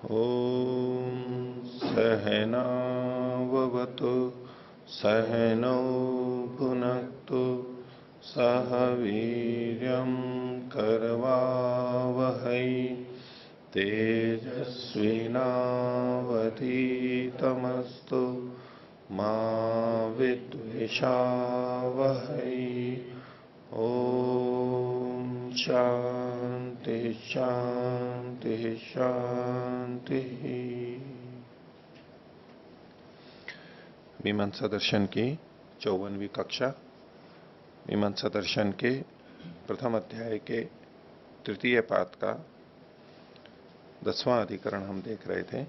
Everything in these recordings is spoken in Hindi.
ॐ सहनाववतु सहनौ भुनक्तु सह वीर्यं करवावहै तेजस्विनावधीतमस्तु मा विद्विषावहै। ॐ शांति शांति शांति। मीमांसा दर्शन की 54वीं कक्षा, मीमांसा दर्शन के प्रथम अध्याय के तृतीय पाद का 10वां अधिकरण हम देख रहे थे।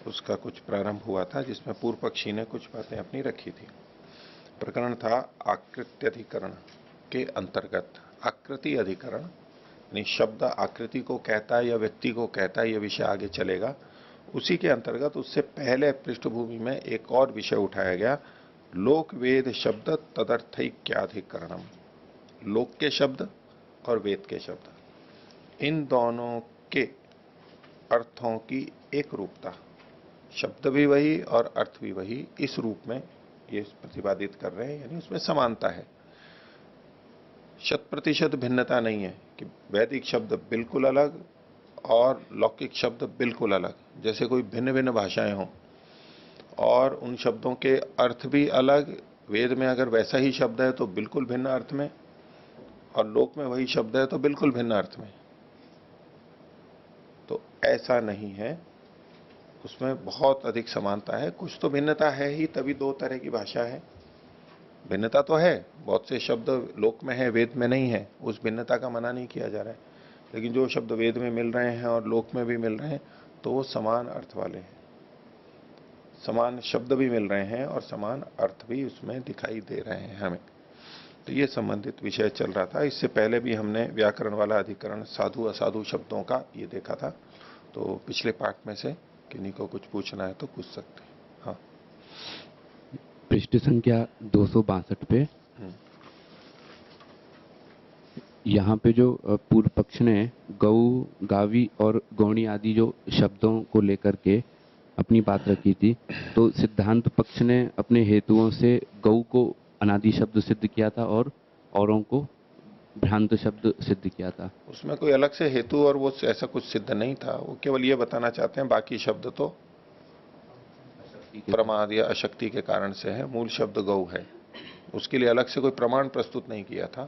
उसका कुछ प्रारंभ हुआ था जिसमें पूर्व पक्षी ने कुछ बातें अपनी रखी थी। प्रकरण था आकृति अधिकरण के अंतर्गत। आकृति अधिकरण यानी शब्द आकृति को कहता है या व्यक्ति को कहता है, यह विषय आगे चलेगा। उसी के अंतर्गत उससे पहले पृष्ठभूमि में एक और विषय उठाया गया, लोक वेद शब्द तदर्थैक्याधिकरणम। लोक के शब्द और वेद के शब्द, इन दोनों के अर्थों की एक रूपता, शब्द भी वही और अर्थ भी वही, इस रूप में ये प्रतिपादित कर रहे हैं, यानी उसमें समानता है। 100% भिन्नता नहीं है कि वैदिक शब्द बिल्कुल अलग और लौकिक शब्द बिल्कुल अलग। जैसे कोई भिन्न भिन्न भाषाएं हों और उन शब्दों के अर्थ भी अलग, वेद में अगर वैसा ही शब्द है तो बिल्कुल भिन्न अर्थ में, और लोक में वही शब्द है तो बिल्कुल भिन्न अर्थ में। तो ऐसा नहीं है, उसमें बहुत अधिक समानता है। कुछ तो भिन्नता है ही, तभी दो तरह की भाषा है। भिन्नता तो है, बहुत से शब्द लोक में है वेद में नहीं है, उस भिन्नता का मना नहीं किया जा रहा है। लेकिन जो शब्द वेद में मिल रहे हैं और लोक में भी मिल रहे हैं तो वो समान अर्थ वाले हैं, समान शब्द भी मिल रहे हैं और समान अर्थ भी उसमें दिखाई दे रहे हैं हमें। तो ये संबंधित विषय चल रहा था। इससे पहले भी हमने व्याकरण वाला अधिकरण साधु असाधु शब्दों का ये देखा था। तो पिछले पाठ में से किन्हीं को कुछ पूछना है तो पूछ सकते हैं। हाँ, पृष्ठ संख्या 262 पे यहाँ पे जो पूर्व पक्ष ने गौ, गावी और गौणी आदि जो शब्दों को लेकर के अपनी बात रखी थी, तो सिद्धांत पक्ष ने अपने हेतुओं से गौ को अनादि शब्द सिद्ध किया था और औरों को भ्रांत शब्द सिद्ध किया था। उसमें कोई अलग से हेतु और वो ऐसा कुछ सिद्ध नहीं था। वो केवल ये बताना चाहते हैं बाकी शब्द तो प्रमाद या अशक्ति के कारण से है। मूल शब्द गौ है, उसके लिए अलग से कोई प्रमाण प्रस्तुत नहीं किया था,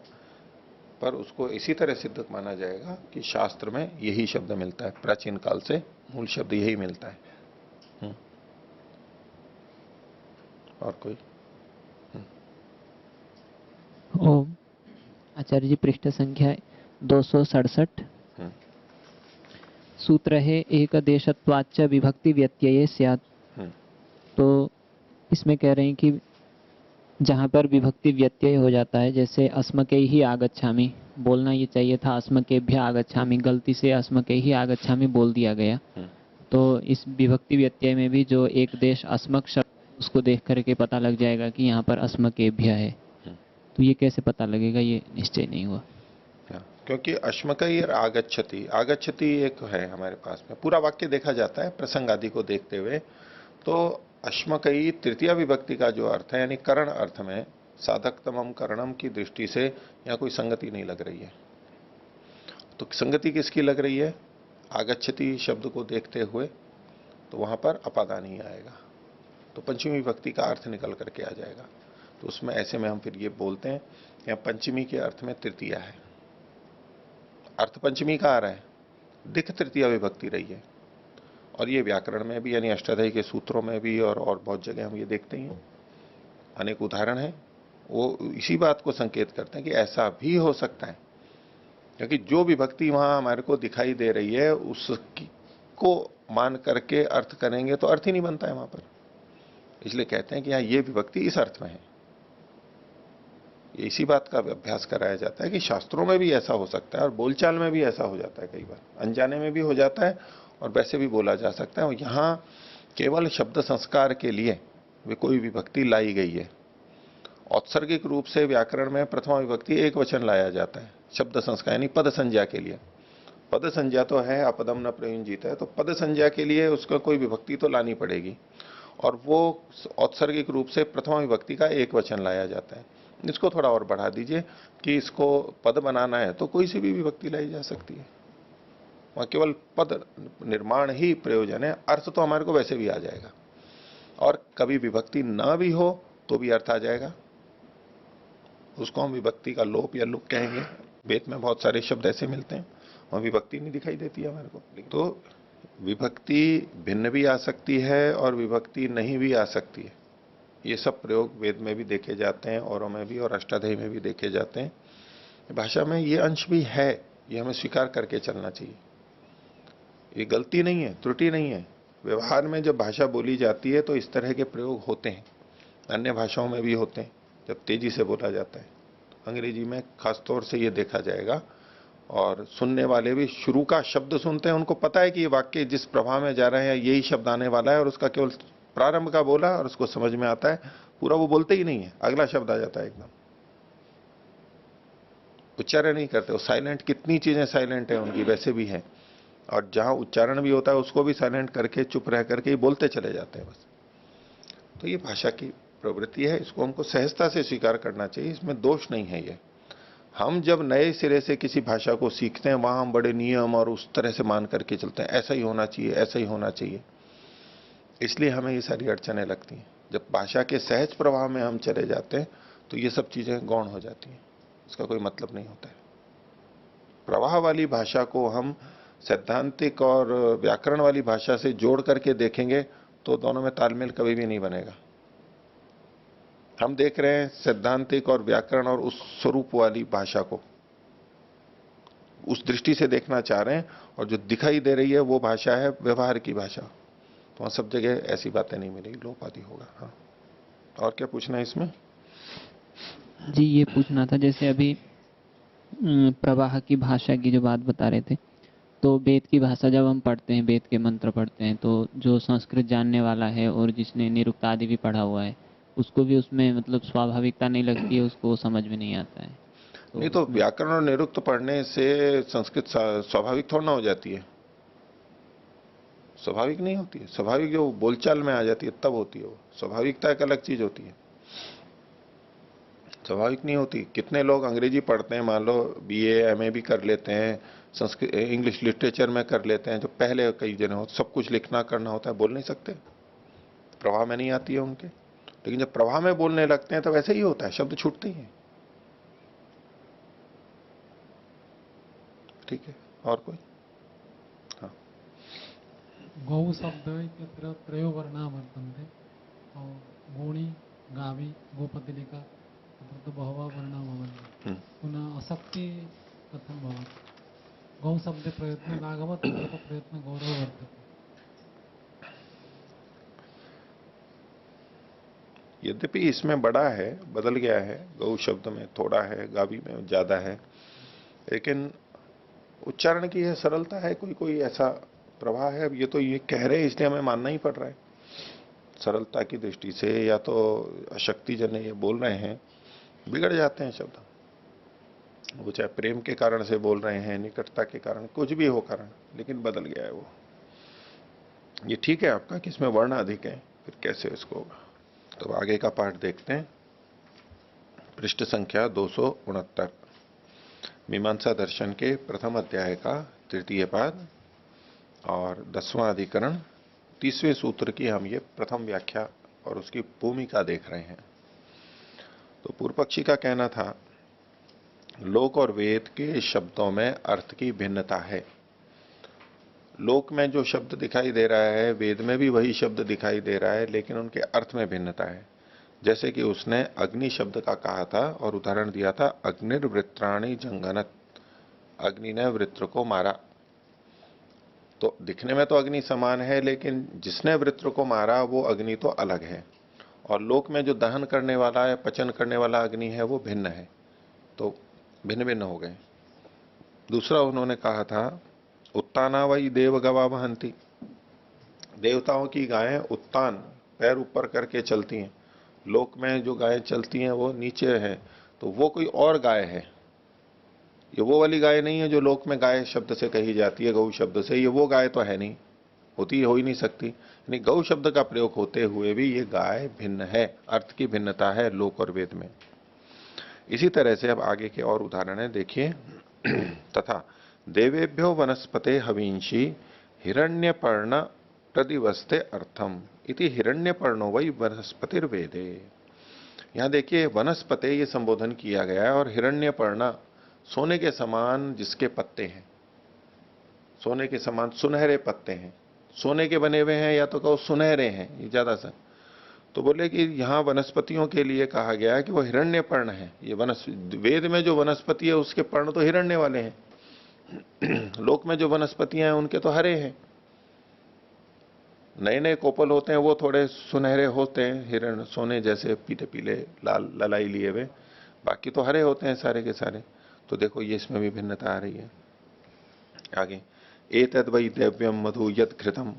पर उसको इसी तरह सिद्ध माना जाएगा कि शास्त्र में यही शब्द मिलता है, प्राचीन काल से मूल शब्द यही मिलता है। और कोई? ओम आचार्य जी, पृष्ठ संख्या 267 सूत्र है एक देशत्वाच्च विभक्ति व्यत्यये स्यात्। तो इसमें कह रहे हैं कि जहाँ पर विभक्ति व्यत्यय हो जाता है, जैसे अस्मके ही आगच्छामि, बोलना ये चाहिए था अस्मकेभ्य आगच्छामि, गलती से अस्मके ही आगच्छामि बोल दिया गया। तो इस विभक्ति व्यत्यय में भी जो एक देश अस्मक शब्द, उसको देख करके पता लग जाएगा कि यहाँ पर अस्मकेभ्य है। तो ये कैसे पता लगेगा, ये निश्चय नहीं हुआ। क्योंकि अश्मकई और आगच्छति, आगच्छति एक है हमारे पास में, पूरा वाक्य देखा जाता है प्रसंग आदि को देखते हुए। तो अश्मकई तृतीय विभक्ति का जो अर्थ है, यानी करण अर्थ में साधकतमम करणम की दृष्टि से यहाँ कोई संगति नहीं लग रही है। तो संगति किसकी लग रही है? आगच्छति शब्द को देखते हुए, तो वहां पर अपादा नहीं आएगा, तो पंचमी विभक्ति का अर्थ निकल करके आ जाएगा। तो उसमें ऐसे में हम फिर ये बोलते हैं यहाँ पंचमी के अर्थ में तृतीया है, अर्थ पंचमी का आ रहा है, दिख तृतीया विभक्ति रही है। और ये व्याकरण में भी, यानी अष्टाध्यायी के सूत्रों में भी और बहुत जगह हम ये देखते हैं, अनेक उदाहरण हैं, वो इसी बात को संकेत करते हैं कि ऐसा भी हो सकता है। क्योंकि जो विभक्ति वहां हमारे को दिखाई दे रही है उसको मान करके अर्थ करेंगे तो अर्थ ही नहीं बनता है वहां पर। इसलिए कहते हैं कि यहाँ ये विभक्ति इस अर्थ में है। इसी बात का अभ्यास कराया जाता है कि शास्त्रों में भी ऐसा हो सकता है और बोलचाल में भी ऐसा हो जाता है, कई बार अनजाने में भी हो जाता है और वैसे भी बोला जा सकता है। और यहां केवल शब्द संस्कार के लिए वे कोई विभक्ति लाई गई है औत्सर्गिक रूप से व्याकरण में प्रथमा विभक्ति एक वचन लाया जाता है शब्द संस्कार यानी पद संज्ञा के लिए। पद संज्ञा तो है अपदम न प्रयुंजित है, तो पद संज्ञा के लिए उसको कोई विभक्ति तो लानी पड़ेगी, और वो औत्सर्गिक रूप से प्रथमा विभक्ति का एक वचन लाया जाता है। इसको थोड़ा और बढ़ा दीजिए कि इसको पद बनाना है तो कोई सी भी विभक्ति लाई जा सकती है, वहां केवल पद निर्माण ही प्रयोजन है, अर्थ तो हमारे को वैसे भी आ जाएगा, और कभी विभक्ति ना भी हो तो भी अर्थ आ जाएगा। उसको हम विभक्ति का लोप या लुप कहेंगे। वेद में बहुत सारे शब्द ऐसे मिलते हैं वहां विभक्ति नहीं दिखाई देती है हमारे को। तो विभक्ति भिन्न भी आ सकती है और विभक्ति नहीं भी आ सकती है। ये सब प्रयोग वेद में भी देखे जाते हैं, औरों में भी, और अष्टाध्यायी में भी देखे जाते हैं। भाषा में ये अंश भी है, ये हमें स्वीकार करके चलना चाहिए। ये गलती नहीं है, त्रुटि नहीं है। व्यवहार में जब भाषा बोली जाती है तो इस तरह के प्रयोग होते हैं, अन्य भाषाओं में भी होते हैं जब तेजी से बोला जाता है। अंग्रेजी में खासतौर से ये देखा जाएगा, और सुनने वाले भी शुरू का शब्द सुनते हैं, उनको पता है कि ये वाक्य जिस प्रभाव में जा रहे हैं यही शब्द आने वाला है, और उसका केवल प्रारंभ का बोला और उसको समझ में आता है, पूरा वो बोलते ही नहीं है, अगला शब्द आ जाता है एकदम, उच्चारण नहीं करते वो। साइलेंट, कितनी चीजें साइलेंट है उनकी वैसे भी है, और जहां उच्चारण भी होता है उसको भी साइलेंट करके चुप रह करके ही बोलते चले जाते हैं बस। तो ये भाषा की प्रवृत्ति है, इसको हमको सहजता से स्वीकार करना चाहिए, इसमें दोष नहीं है। ये हम जब नए सिरे से किसी भाषा को सीखते हैं वहां हम बड़े नियम और उस तरह से मान करके चलते हैं, ऐसा ही होना चाहिए, ऐसा ही होना चाहिए, इसलिए हमें ये सारी अड़चनें लगती हैं। जब भाषा के सहज प्रवाह में हम चले जाते हैं तो ये सब चीजें गौण हो जाती हैं, इसका कोई मतलब नहीं होता है। प्रवाह वाली भाषा को हम सैद्धांतिक और व्याकरण वाली भाषा से जोड़ करके देखेंगे तो दोनों में तालमेल कभी भी नहीं बनेगा। हम देख रहे हैं सैद्धांतिक और व्याकरण और उस स्वरूप वाली भाषा को उस दृष्टि से देखना चाह रहे हैं, और जो दिखाई दे रही है वो भाषा है व्यवहार की भाषा, तो वहां सब जगह ऐसी बातें नहीं मिलेगी, लोप आदि होगा। हाँ, और क्या पूछना है इसमें? जी ये पूछना था, जैसे अभी प्रवाह की भाषा की जो बात बता रहे थे, तो वेद की भाषा जब हम पढ़ते हैं, वेद के मंत्र पढ़ते हैं, तो जो संस्कृत जानने वाला है और जिसने निरुक्त आदि भी पढ़ा हुआ है उसको भी उसमें मतलब स्वाभाविकता नहीं लगती है, उसको समझ में नहीं आता है। तो नहीं तो व्याकरण और निरुक्त पढ़ने से संस्कृत स्वाभाविक थोड़ा ना हो जाती है, स्वाभाविक नहीं होती है। स्वाभाविक जो बोलचाल में आ जाती है तब होती है वो, स्वाभाविकता एक अलग चीज होती है, स्वाभाविक नहीं होती। कितने लोग अंग्रेजी पढ़ते हैं, मान लो बीए एमए भी कर लेते हैं, संस्कृत इंग्लिश लिटरेचर में कर लेते हैं, जो पहले कई जने हो सब कुछ लिखना करना होता है, बोल नहीं सकते, प्रवाह में नहीं आती है उनके। लेकिन जब प्रवाह में बोलने लगते हैं तो वैसे ही होता है, शब्द छूटते ही हैं। ठीक है, और कोई? हाँ, गौ शब्द इत्यत्र त्रयो वर्णा वर्तन्ते, और गोणी गावी गोपतिलिका तत्र तो बहवः वर्णा भवन्ति। पुनः असक्ति कथं भवति? गौ शब्दे प्रयत्न लाघवः, तत्र तो प्रयत्न गौरव वर्तते। यद्यपि इसमें बड़ा है, बदल गया है, गौ शब्द में थोड़ा है, गावी में ज्यादा है, लेकिन उच्चारण की है, सरलता है, कोई कोई ऐसा प्रवाह है। अब ये तो ये कह रहे हैं इसलिए हमें मानना ही पड़ रहा है, सरलता की दृष्टि से, या तो अशक्ति जन ये बोल रहे हैं, बिगड़ जाते हैं शब्द, वो चाहे प्रेम के कारण से बोल रहे हैं, निकटता के कारण, कुछ भी हो कारण, लेकिन बदल गया है वो। ये ठीक है आपका कि इसमें वर्ण अधिक है, फिर कैसे इसको होगा। तो आगे का पाठ देखते हैं, पृष्ठ संख्या 269, मीमांसा दर्शन के प्रथम अध्याय का तृतीय पाद और 10वां अधिकरण 30वें सूत्र की हम ये प्रथम व्याख्या और उसकी भूमिका देख रहे हैं। तो पूर्व पक्षी का कहना था लोक और वेद के शब्दों में अर्थ की भिन्नता है। लोक में जो शब्द दिखाई दे रहा है वेद में भी वही शब्द दिखाई दे रहा है, लेकिन उनके अर्थ में भिन्नता है। जैसे कि उसने अग्नि शब्द का कहा था और उदाहरण दिया था अग्निर्वृत्राणि जंगनत, अग्नि ने वृत्र को मारा। तो दिखने में तो अग्नि समान है, लेकिन जिसने वृत्र को मारा वो अग्नि तो अलग है, और लोक में जो दहन करने वाला है, पचन करने वाला अग्नि है वो भिन्न है, तो भिन्न भिन्न हो गए। दूसरा उन्होंने कहा था उत्ताना वही देव गवा वहंती, देवताओं की गायें उत्तान पैर ऊपर करके चलती हैं, लोक में जो गायें चलती हैं वो नीचे है, तो वो कोई और गाय है, ये वो वाली गाय नहीं है जो लोक में गाय शब्द से कही जाती है, गौ शब्द से, ये वो गाय तो है नहीं, होती हो ही नहीं सकती। यानी गौ शब्द का प्रयोग होते हुए भी ये गाय भिन्न है, अर्थ की भिन्नता है लोक और वेद में। इसी तरह से अब आगे के और उदाहरण है, देखिए। तथा देवेभ्यो वनस्पते हविंशी हिरण्यपर्ण प्रतिवस्ते अर्थम इति हिरण्यपर्णो वै वनस्पतिर्वेदे। यहां देखिए वनस्पते ये संबोधन किया गया है, और हिरण्यपर्ण सोने के समान जिसके पत्ते हैं, सोने के समान सुनहरे पत्ते हैं, सोने के बने हुए हैं या तो कहो सुनहरे हैं, ये ज्यादा सा। तो बोले कि यहां वनस्पतियों के लिए कहा गया है कि वो हिरण्य पर्ण है। ये वेद में जो वनस्पति है उसके पर्ण तो हिरण्य वाले हैं, लोक में जो वनस्पतियां हैं उनके तो हरे हैं। नए नए कोपल होते हैं वो थोड़े सुनहरे होते हैं, हिरण सोने जैसे पीले पीले लाल ललाई लिए हुए, बाकी तो हरे होते हैं सारे के सारे। तो देखो ये इसमें भी भिन्नता आ रही है। आगे एतद् वै दैव्यम मधु यत् घृतम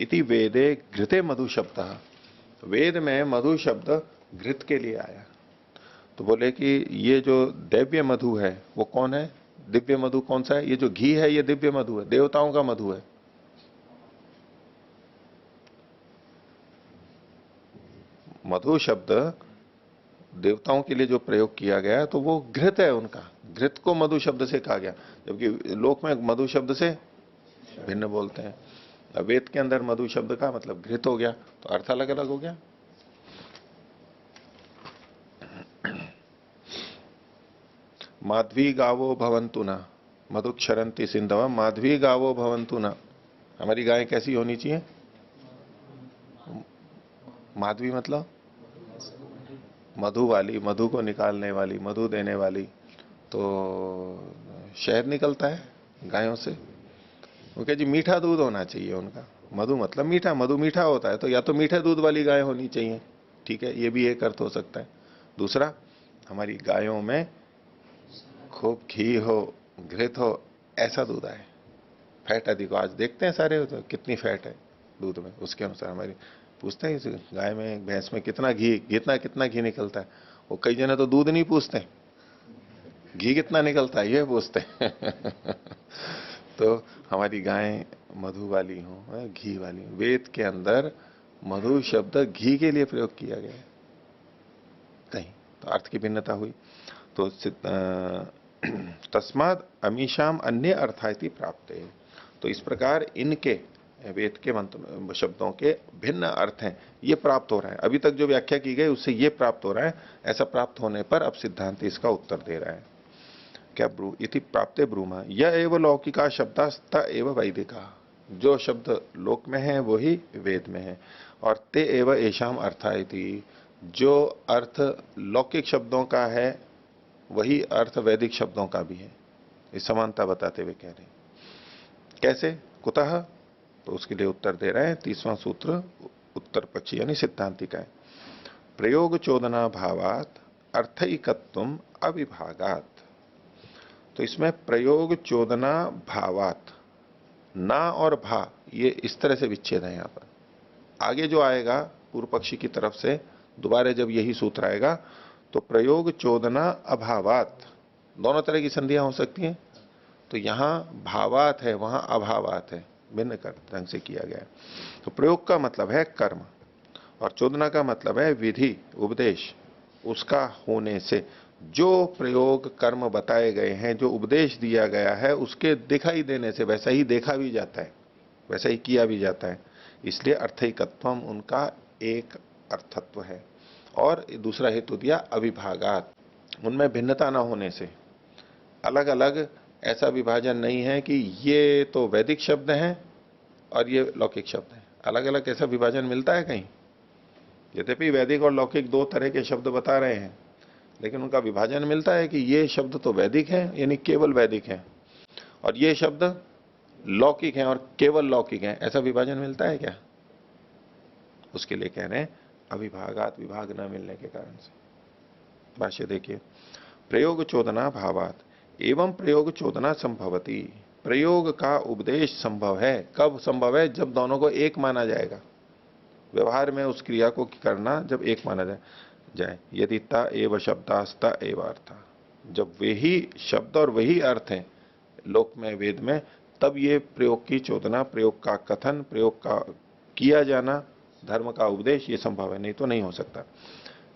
इति वेदे घृते मधु शब्द। वेद में मधु शब्द घृत के लिए आया। तो बोले कि ये जो दैव्य मधु है वो कौन है, दिव्य मधु कौन सा है, ये जो घी है ये दिव्य मधु है, देवताओं का मधु है। मधु शब्द देवताओं के लिए जो प्रयोग किया गया तो वो घृत है उनका, घृत को मधु शब्द से कहा गया, जबकि लोक में मधु शब्द से भिन्न बोलते हैं। वेद के अंदर मधु शब्द का मतलब घृत हो गया, तो अर्थ अलग अलग हो गया। माध्वी गावो भवन्तु न मधुक्षरन्ति सिंधव, माध्वी गावो भवन्तु न। हमारी गाय कैसी होनी चाहिए, माधवी मतलब मधु वाली, मधु को निकालने वाली, मधु देने वाली। तो शहद निकलता है गायों से, वो कह जी मीठा दूध होना चाहिए उनका, मधु मतलब मीठा, मधु मीठा होता है, तो या तो मीठे दूध वाली गाय होनी चाहिए। ठीक है, ये भी एक अर्थ हो सकता है। दूसरा, हमारी गायों में खूब घी हो, घृत हो, ऐसा दूध आए, फैट अधिक हो। आज देखते हैं सारे तो कितनी फैट है दूध में, उसके अनुसार हमारी पूछते हैं इस गाय में, भैंस में कितना घी, कितना घी निकलता है। वो कई जने तो दूध नहीं पूछते, घी कितना निकलता है ये पूछते हैं। तो हमारी गाय मधु वाली हो, घी वाली हो। वेद के अंदर मधु शब्द घी के लिए प्रयोग किया गया है कहीं, तो अर्थ की भिन्नता हुई। तो तस्माद अमीशाम अन्य अर्थायति प्राप्त है। तो इस प्रकार इनके वेद के मंत्र शब्दों के भिन्न अर्थ हैं, ये प्राप्त हो रहा है। अभी तक जो व्याख्या की गई उससे ये प्राप्त हो रहा है। ऐसा प्राप्त होने पर अब सिद्धांत इसका उत्तर दे रहा है। क्या ब्रू इति प्राप्ते ब्रूमा यह एवं लौकिका शब्दास्ता एवं वैदिका। जो शब्द लोक में है वही वेद में है, और ते एवं ऐशाम अर्थायति, जो अर्थ लौकिक शब्दों का है वही अर्थ वैदिक शब्दों का भी है। इस समानता बताते हुए कह रहे हैं। कैसे, कुतः, तो उसके लिए उत्तर दे रहे हैं 30वां सूत्र उत्तर पक्षी यानी सिद्धांति का है। प्रयोग चोदना भावात अर्थईकत्वम अविभागात। तो इसमें प्रयोग चोदना भावात, ना और भा ये इस तरह से विच्छेद है। यहां पर आगे जो आएगा पूर्व पक्षी की तरफ से दोबारा जब यही सूत्र आएगा तो प्रयोग चोदना अभावात, दोनों तरह की संधियां हो सकती हैं। तो यहां भावात है, वहां अभावात है, भिन्न ढंग से किया गया है। तो प्रयोग का मतलब है कर्म, और चोदना का मतलब है विधि, उपदेश। उसका होने से जो प्रयोग कर्म बताए गए हैं, जो उपदेश दिया गया है, उसके दिखाई देने से वैसा ही देखा भी जाता है, वैसा ही किया भी जाता है। इसलिए अर्थैकत्वम उनका एक अर्थत्व है। और दूसरा हेतु दिया अविभागात, उनमें भिन्नता न होने से। अलग अलग ऐसा विभाजन नहीं है कि ये तो वैदिक शब्द हैं और ये लौकिक शब्द हैं, अलग अलग ऐसा विभाजन मिलता है कहीं? यद्यपि वैदिक और लौकिक दो तरह के शब्द बता रहे हैं, लेकिन उनका विभाजन मिलता है कि ये शब्द तो वैदिक है, यानी केवल वैदिक है, और ये शब्द लौकिक हैं और केवल लौकिक हैं, ऐसा विभाजन मिलता है क्या? उसके लिए कह रहे हैं अविभागात, विभाग न मिलने के कारण से। भाष्य देखिए, प्रयोग चोदना भावात एवं प्रयोग चोदना संभवती। प्रयोग का उपदेश संभव है, कब संभव है? जब दोनों को एक माना जाएगा। व्यवहार में उस क्रिया को करना जब एक माना जाए यदि ता एव शब्दास्ता एव अर्थ, जब वही शब्द और वही अर्थ है लोक में वेद में, तब ये प्रयोग की चोदना, प्रयोग का कथन, प्रयोग का किया जाना, धर्म का उपदेश ये संभव है, नहीं तो नहीं हो सकता।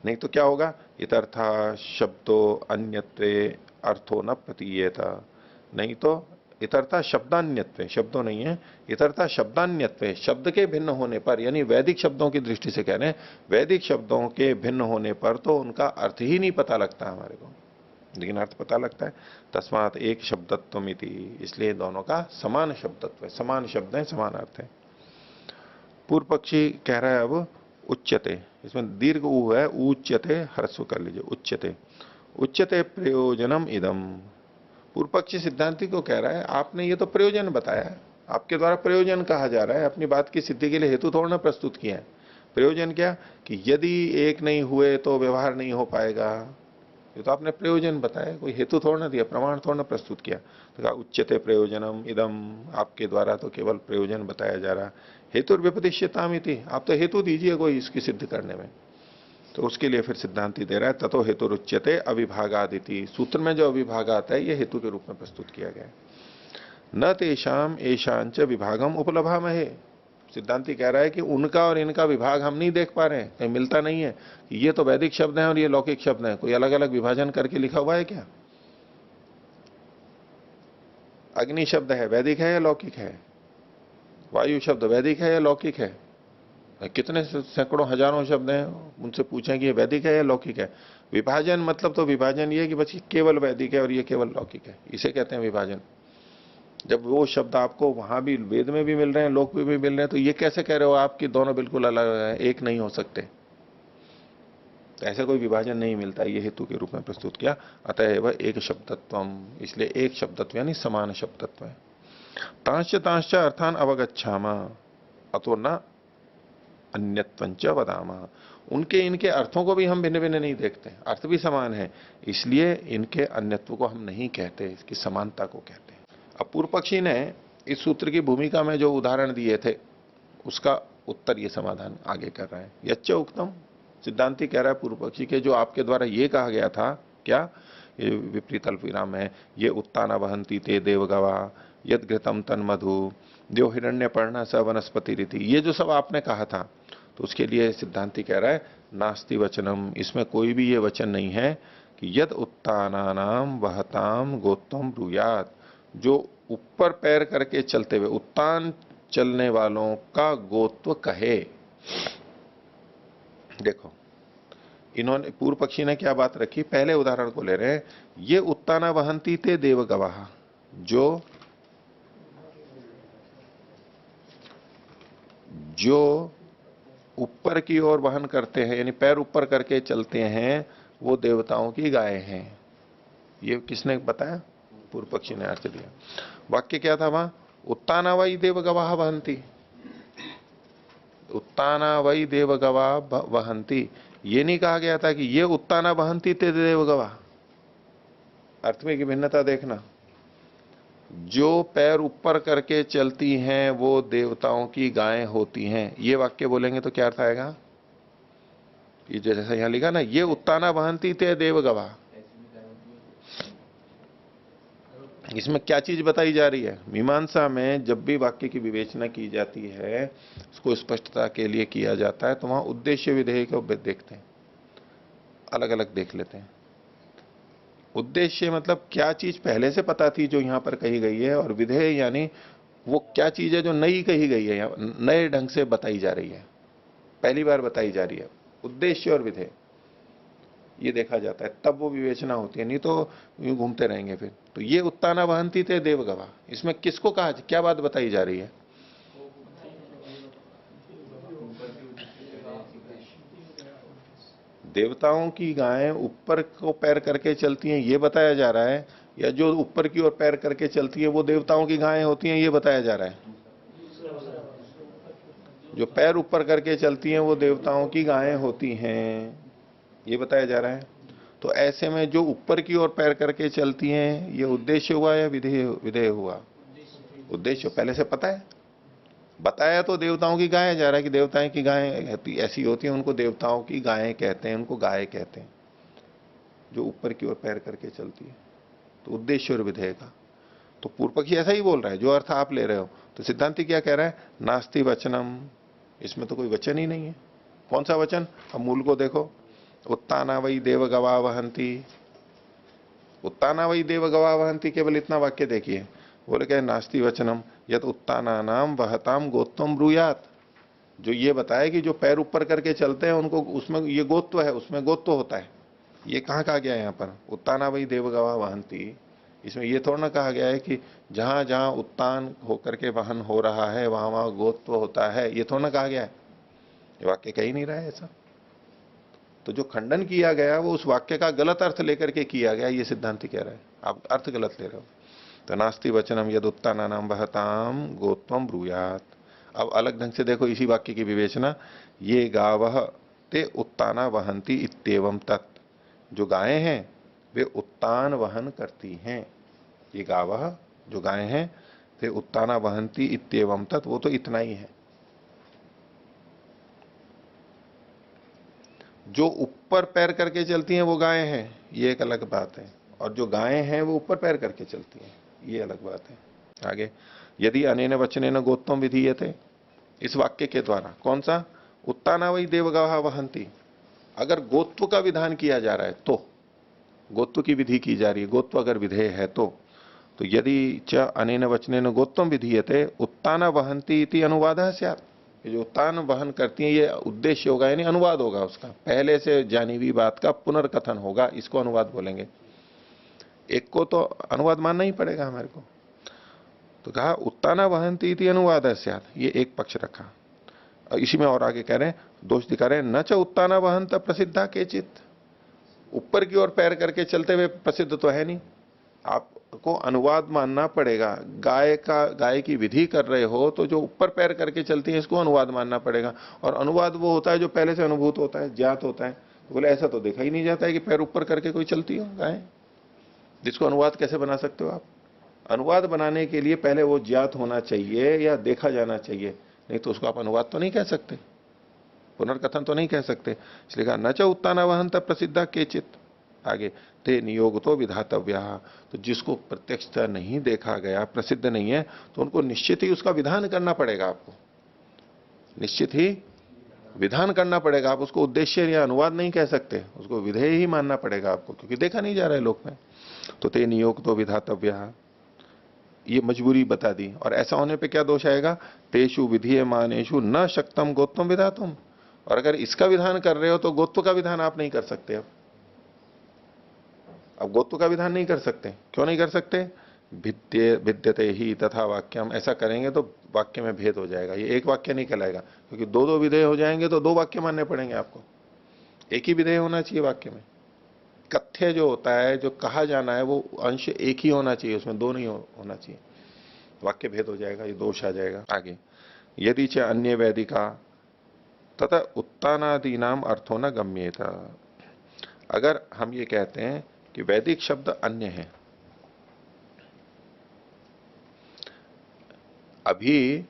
नहीं तो क्या होगा, इतर्था शब्दो अन्यत्वे अर्थो न प्रतीयेता, नहीं तो इतर्था शब्दान्यत्वे, शब्दों नहीं है, इतर्था शब्दान्यत्वे, शब्द के भिन्न होने पर, यानी वैदिक शब्दों की दृष्टि से कह रहे हैं, वैदिक शब्दों के भिन्न होने पर तो उनका अर्थ ही नहीं पता लगता हमारे को, लेकिन अर्थ पता लगता है। तस्मात एक शब्दत्वमिति, इसलिए दोनों का समान शब्दत्व है, समान शब्द है, समान अर्थ है। पूर्व पक्षी कह रहा है अब उच्यते, इसमें दीर्घ ऊ है, उच्यते ह्रस्व कर लीजिए, उच्यते, उच्यते प्रयोजनम इदम। पूर्व पक्षी सिद्धांति को कह रहा है आपने ये तो प्रयोजन बताया है, आपके द्वारा प्रयोजन कहा जा रहा है, अपनी बात की सिद्धि के लिए हेतु थोड़ा ना प्रस्तुत किया है। प्रयोजन क्या, कि यदि एक नहीं हुए तो व्यवहार नहीं हो पाएगा, ये तो आपने प्रयोजन बताया, कोई हेतु थोड़ा ना दिया, प्रमाण थोड़ा ना प्रस्तुत किया। तो कहा उच्यते प्रयोजनम इदम, आपके द्वारा तो केवल प्रयोजन बताया जा रहा, हेतु विपदिश्यतामिति, आप तो हेतु दीजिए कोई इसकी सिद्ध करने में। तो उसके लिए फिर सिद्धांति दे रहा है ततो हेतु रुच्यते अविभागादिति, सूत्र में जो अविभाग आता है ये हेतु के रूप में प्रस्तुत किया गया है। न तेषाम एशांच विभागम उपलभामहे, सिद्धांति कह रहा है कि उनका और इनका विभाग हम नहीं देख पा रहे हैं, कहीं मिलता नहीं है, ये तो वैदिक शब्द हैं और ये लौकिक शब्द हैं, कोई अलग अलग विभाजन करके लिखा हुआ है क्या? अग्नि शब्द है वैदिक है या लौकिक है? वायु शब्द वैदिक है या लौकिक है? कितने सैकड़ों हजारों शब्द हैं, उनसे पूछें कि ये वैदिक है या लौकिक है। विभाजन मतलब तो विभाजन ये कि बस केवल वैदिक है और ये केवल लौकिक है, इसे कहते हैं विभाजन। जब वो शब्द आपको वहां भी वेद में भी मिल रहे हैं, लोक में भी मिल रहे हैं, तो ये कैसे कह रहे हो आप कि दोनों बिल्कुल अलग है, एक नहीं हो सकते? तो ऐसा कोई विभाजन नहीं मिलता, ये हेतु के रूप में प्रस्तुत किया। अतएव एक शब्दत्वम, इसलिए एक शब्दत्व यानी समान शब्दत्व है। तांश्च तांश्च अर्थान अवगच्छामा अतो न अन्यत्वंच वदामा, उनके इनके अर्थों को भी हम भिन्न भिन्न नहीं देखते, अर्थ भी समान है, इसलिए इनके अन्यत्व को हम नहीं कहते, इसकी समानता को कहते हैं। अब पूर्व पक्षी ने इस सूत्र की भूमिका में जो उदाहरण दिए थे उसका उत्तर ये समाधान आगे कर रहा है। यच्च उक्तम, सिद्धांति कह रहा है पूर्व पक्षी के जो आपके द्वारा ये कहा गया था, क्या ये विपरीत अल्पविराम है, ये उत्ताना वहंती ते देवगवा यद घृतम तन मधु देव हिरण्य पर्णा स वनस्पति रीति, ये जो सब आपने कहा था, तो उसके लिए सिद्धांति कह रहा है नास्ति वचनम, इसमें कोई भी ये वचन नहीं है कि यद उत्तानानाम वहताम गोत्वम ब्रूयात, जो ऊपर पैर करके चलते हुए उत्तान चलने वालों का गोत्व कहे। देखो इन्होंने पूर्व पक्षी ने क्या बात रखी, पहले उदाहरण को ले रहे हैं, ये उत्ताना वहंती ते देव गवाह, जो ऊपर की ओर वहन करते हैं, यानी पैर ऊपर करके चलते हैं, वो देवताओं की गाय हैं। ये किसने बताया? पूर्व पक्षी ने अर्थ दिया। वाक्य क्या था वहां, उत्ताना वही देव गवाह वहंती, उत्ताना वही देव गवाह वहंती, ये नहीं कहा गया था कि ये उत्ताना वहंती ते देव गवाह। अर्थ में की भिन्नता देखना, जो पैर ऊपर करके चलती हैं वो देवताओं की गायें होती हैं, ये वाक्य बोलेंगे तो क्या अर्थ आएगा? ये जैसा यहां लिखा ना, ये उत्ताना वहंती ते देव गवाह, इसमें क्या चीज बताई जा रही है? मीमांसा में जब भी वाक्य की विवेचना की जाती है, उसको स्पष्टता के लिए किया जाता है, तो वहां उद्देश्य विधेय को देखते हैं, अलग अलग देख लेते हैं। उद्देश्य मतलब क्या चीज पहले से पता थी जो यहां पर कही गई है, और विधेय यानी वो क्या चीज है जो नई कही गई है, नए ढंग से बताई जा रही है, पहली बार बताई जा रही है। उद्देश्य और विधेय ये देखा जाता है, तब वो विवेचना होती है, नहीं तो यूं घूमते रहेंगे फिर। तो ये उत्ताना वहंती थे देवगवा, इसमें किसको कहा, क्या बात बताई जा रही है? देवताओं की गायें ऊपर को पैर करके चलती हैं ये बताया जा रहा है, या जो ऊपर की ओर पैर करके चलती है वो देवताओं की गायें होती हैं ये बताया जा रहा है? जो पैर ऊपर करके चलती हैं वो देवताओं की गायें होती हैं ये बताया जा रहा है। तो ऐसे में जो ऊपर की ओर पैर करके चलती हैं ये उद्देश्य हुआ या विधेय हुआ? उद्देश्य पहले से पता है, बताया तो देवताओं की गायें जा रहा है कि देवताएं की गायें ऐसी होती हैं, उनको देवताओं की गायें कहते हैं, उनको गाय कहते हैं, जो ऊपर की ओर पैर करके चलती है। तो उद्देश्य और विधेय का तो पूर्व पक्षी ऐसा ही बोल रहा है जो अर्थ आप ले रहे हो। तो सिद्धांति क्या कह रहा है? नास्ति वचनम, इसमें तो कोई वचन ही नहीं है। कौन सा वचन? अब मूल को देखो, उत्ताना वही देव गवा वहंती, उत्ताना वही देव गवा वहंती, केवल इतना वाक्य देखिए। बोले क्या? नास्ति वचनम यद उत्ताना नाम वहताम गोत्वम ब्रूयात, जो ये बताया कि जो पैर ऊपर करके चलते हैं उनको, उसमें ये गोत्व है, उसमें गोत्व होता है। ये कहां कहा गया है यहाँ पर? उत्ताना वही देव गवा वहंती, इसमें ये थोड़ा ना कहा गया है कि जहां जहां उत्तान होकर के वहन हो रहा है वहां वहां गोत्व होता है, ये थोड़ा ना कहा गया है। ये वाक्य कह ही नहीं रहा है ऐसा। तो जो खंडन किया गया वो उस वाक्य का गलत अर्थ लेकर के किया गया, ये सिद्धांति कह रहा है, आप अर्थ गलत ले रहे हो। तो नास्ति वचनम यद उत्ताना नाम वहताम गोत्वम ब्रूयात। अब अलग ढंग से देखो इसी वाक्य की विवेचना, ये गावह ते उत्ताना वहंती इत्येवम तत्, जो गायें हैं वे उत्तान वहन करती हैं। ये गावह, जो गायें हैं, वे उत्ताना वहंती इत्येवम तत्, वो तो इतना ही है। जो ऊपर पैर करके चलती हैं वो गायें हैं, ये एक अलग बात है, और जो गायें हैं वो ऊपर पैर करके चलती हैं, ये अलग बात है। आगे, यदि अनेन वचनेन गोत्वम विधीयते, इस वाक्य के द्वारा, कौन सा? उत्ताना वही देवगाह वहंती, अगर गोत्व का विधान किया जा रहा है तो, गोत्व की विधि की जा रही है, गोत्व अगर विधेय है तो यदि च अनेन वचनेन गोत्वम विधीयते उत्ताना वहंती इति अनुवादः स्यात्, ये जो उत्तान वहन करती है ये उद्देश्य होगा, यानी अनुवाद होगा उसका, पहले से जानी हुई बात का पुनर्कथन होगा, इसको अनुवाद बोलेंगे। एक को तो अनुवाद मानना ही पड़ेगा हमारे को। तो कहा उत्ताना वहंती इति अनुवादः स्यात्, ये एक पक्ष रखा। इसी में और आगे कह रहे हैं, दोष दिखा रहे हैं, न च उत्ताना वहंत प्रसिद्धा केचित, ऊपर की ओर पैर करके चलते हुए प्रसिद्ध तो है नहीं, आपको अनुवाद मानना पड़ेगा। गाय की विधि कर रहे हो तो जो ऊपर पैर करके चलती है इसको अनुवाद मानना पड़ेगा, और अनुवाद वो होता है जो पहले से अनुभूत होता है, ज्ञात होता है। तो बोले ऐसा तो देखा ही नहीं जाता है कि पैर ऊपर करके कोई चलती हो गाय, जिसको अनुवाद कैसे बना सकते हो आप? अनुवाद बनाने के लिए पहले वो ज्ञात होना चाहिए या देखा जाना चाहिए, नहीं तो उसको आप अनुवाद तो नहीं कह सकते, पुनर्कथन तो नहीं कह सकते। इसलिए कहा न च उत्ताना वहंत प्रसिद्धा केचित। आगे, ते नियोग तो विधातव्या, तो जिसको प्रत्यक्षता नहीं देखा गया, प्रसिद्ध नहीं है, तो उनको निश्चित ही उसका विधान करना पड़ेगा। आपको निश्चित ही विधान करना पड़ेगा, आप उसको उद्देश्य या अनुवाद नहीं कह सकते, उसको विधेय ही मानना पड़ेगा आपको, क्योंकि देखा नहीं जा रहा है लोक में। तो ते नियोग तो विधातव्या, ये मजबूरी बता दी। और ऐसा होने पे क्या दोष आएगा? तेषु विधीयमानेषु न शक्तम गोत्वम विधातुम, और अगर इसका विधान कर रहे हो तो गोत्व का विधान आप नहीं कर सकते। अब गोत्व का विधान नहीं कर सकते, क्यों नहीं कर सकते? भिद्यते ही तथा वाक्यम, ऐसा करेंगे तो वाक्य में भेद हो जाएगा, ये एक वाक्य नहीं कहलाएगा, क्योंकि दो दो विधेय हो जाएंगे तो दो वाक्य मानने पड़ेंगे आपको। एक ही विधेय होना चाहिए वाक्य में। कथ्य जो होता है, जो कहा जाना है, वो अंश एक ही होना चाहिए, उसमें दो नहीं होना चाहिए, वाक्य भेद हो जाएगा, ये दोष आ जाएगा। आगे, यदि च अन्य वैदिका तथा उत्तानादि नाम अर्थो न गम्येत, अगर हम ये कहते हैं कि वैदिक शब्द अन्य है, अभी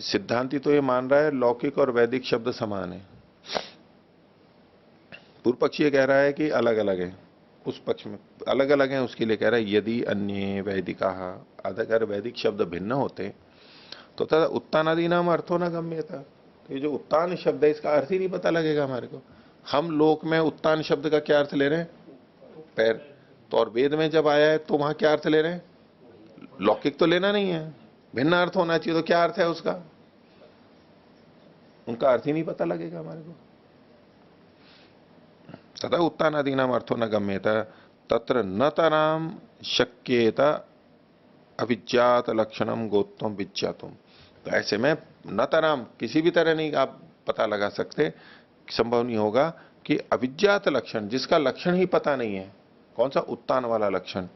सिद्धांति तो ये मान रहा है लौकिक और वैदिक शब्द समान है, पूर्व पक्षी कह रहा है कि अलग अलग है, उस पक्ष में अलग अलग है, उसके लिए कह रहा है यदि अन्य वैदिका, अगर वैदिक शब्द भिन्न होते तो तथा उत्तानादि नाम अर्थो न गम्येत, तो ये जो उत्तान शब्द है इसका अर्थ ही नहीं पता लगेगा हमारे को। हम लोक में उत्तान शब्द का क्या अर्थ ले रहे हैं? पैर। तो और वेद में जब आया है तो वहां क्या अर्थ ले रहे हैं? लौकिक तो लेना नहीं है, भिन्न अर्थ होना चाहिए। तो क्या अर्थ है उसका? उनका अर्थ ही नहीं पता लगेगा हमारे को। तथा उत्तानादि नाम अर्थो न गम्येत तत्र न तराम शक्येत अविज्ञात लक्षणम गोत्वम विज्ञातुम, तो ऐसे में न तराम, किसी भी तरह नहीं आप पता लगा सकते, संभव नहीं होगा कि अविज्ञात लक्षण, जिसका लक्षण ही पता नहीं है, कौन सा? उत्तान वाला लक्षण,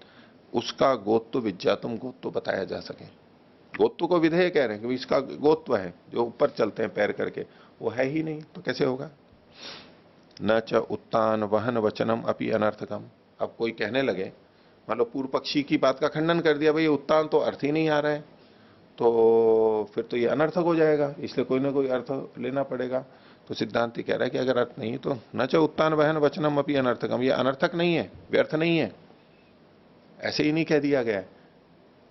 उसका गोत्व विज्ञातुम, गोत्व बताया जा सके। गोत्व को विधेय कह रहे हैं कि इसका गोत्व है, जो ऊपर चलते हैं पैर करके, वो है ही नहीं, तो कैसे होगा? न च उत्तान वहन वचनम अपि अनर्थकम। अब कोई कहने लगे, मान लो पूर्व पक्षी की बात का खंडन कर दिया, भाई उत्तान तो अर्थ ही नहीं आ रहा है, तो फिर तो ये अनर्थक हो जाएगा, इसलिए कोई ना कोई अर्थ लेना पड़ेगा। तो सिद्धांत कह रहा है कि अगर अर्थ नहीं तो न च उत्तान वहन वचनम अपनी अनर्थकम, ये अनर्थक नहीं है, व्यर्थ नहीं है, ऐसे ही नहीं कह दिया गया है।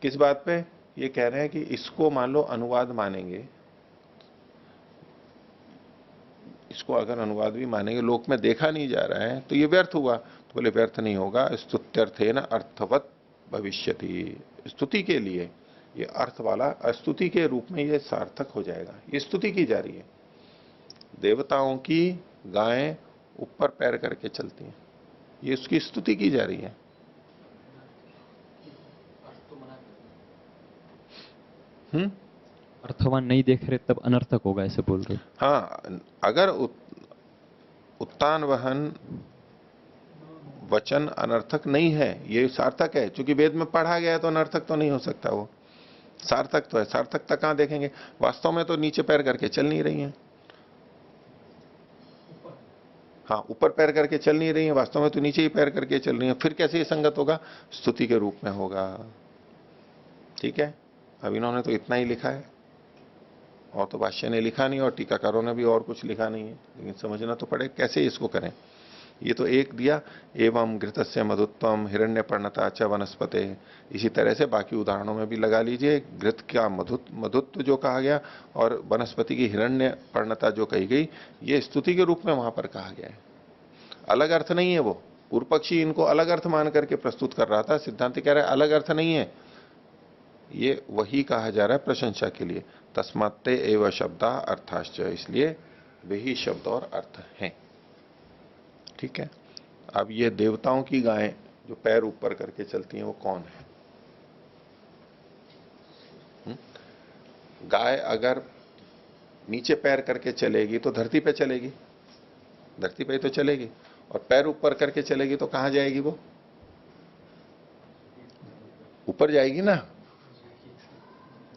किस बात पे? ये कह रहे हैं कि इसको मान लो अनुवाद मानेंगे, इसको अगर अनुवाद भी मानेंगे, लोक में देखा नहीं जा रहा है, तो ये व्यर्थ हुआ। तो बोले व्यर्थ नहीं होगा, स्तुत्यर्थे न अर्थवत भविष्यति, स्तुति के लिए ये अर्थ वाला, स्तुति के रूप में ये सार्थक हो जाएगा। ये स्तुति की जा रही है, देवताओं की गायें ऊपर पैर करके चलती हैं, ये उसकी स्तुति की जा रही है। अर्थवान नहीं देख रहे तब अनर्थक होगा, ऐसे बोल रहे। हाँ, अगर उत्तान वहन वचन अनर्थक नहीं है, ये सार्थक है, क्योंकि वेद में पढ़ा गया है, तो अनर्थक तो नहीं हो सकता, वो सार्थक तो है। सार्थकता कहां देखेंगे? वास्तव में तो नीचे पैर करके चल नहीं रही हैं। हाँ, ऊपर पैर करके चल नहीं रही है, वास्तव में तो नीचे ही पैर करके चल रही है। फिर कैसे ये संगत होगा? स्तुति के रूप में होगा। ठीक है, अब इन्होंने तो इतना ही लिखा है, और तो भाष्य ने लिखा नहीं, और टीकाकारों ने भी और कुछ लिखा नहीं है, लेकिन समझना तो पड़े कैसे इसको करें। ये तो एक दिया, एवं घृतस्य मधुत्वम हिरण्य पर्णता च वनस्पते, इसी तरह से बाकी उदाहरणों में भी लगा लीजिए। घृत का मधुत्व जो कहा गया, और वनस्पति की हिरण्य पर्णता जो कही गई, ये स्तुति के रूप में वहां पर कहा गया है, अलग अर्थ नहीं है। वो पूर्व पक्षी इनको अलग अर्थ मान करके प्रस्तुत कर रहा था, सिद्धांत कह रहा है अलग अर्थ नहीं है, ये वही कहा जा रहा है प्रशंसा के लिए। तस्मात्ते एव शब्दा अर्थाश्च, इसलिए वही शब्द और अर्थ हैं। ठीक है, अब ये देवताओं की गायें जो पैर ऊपर करके चलती हैं, वो कौन है? गाय अगर नीचे पैर करके चलेगी तो धरती पे चलेगी, धरती पे ही तो चलेगी, और पैर ऊपर करके चलेगी तो कहां जाएगी? वो ऊपर जाएगी ना,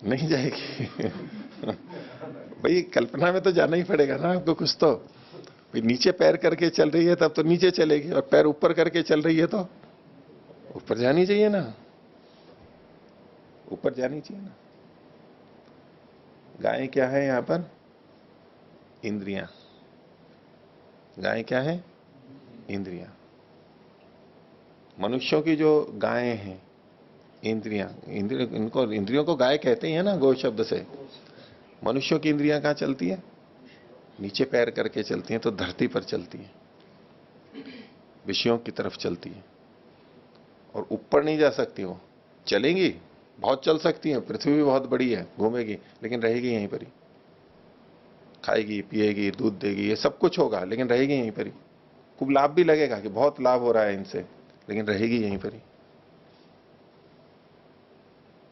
नहीं जाएगी। भाई कल्पना में तो जाना ही पड़ेगा ना आपको कुछ तो। भाई नीचे पैर करके चल रही है तब तो नीचे चलेगी, और पैर ऊपर करके चल रही है तो ऊपर जानी चाहिए ना, ऊपर जानी चाहिए ना। गाय क्या है यहां पर? इंद्रियां। गाय क्या है? इंद्रियां। मनुष्यों की जो गायें हैं, इंद्रियां, इंद्रियों को गाय कहते ही है ना, गो शब्द से। मनुष्यों की इंद्रियां कहां चलती है? नीचे पैर करके चलती हैं, तो धरती पर चलती हैं, विषयों की तरफ चलती है, और ऊपर नहीं जा सकती। वो चलेंगी, बहुत चल सकती हैं, पृथ्वी भी बहुत बड़ी है, घूमेगी, लेकिन रहेगी यहीं पर ही। खाएगी, पिएगी, दूध देगी, ये सब कुछ होगा, लेकिन रहेगी यहीं पर ही। खूब लाभ भी लगेगा कि बहुत लाभ हो रहा है इनसे, लेकिन रहेगी यहीं पर ही,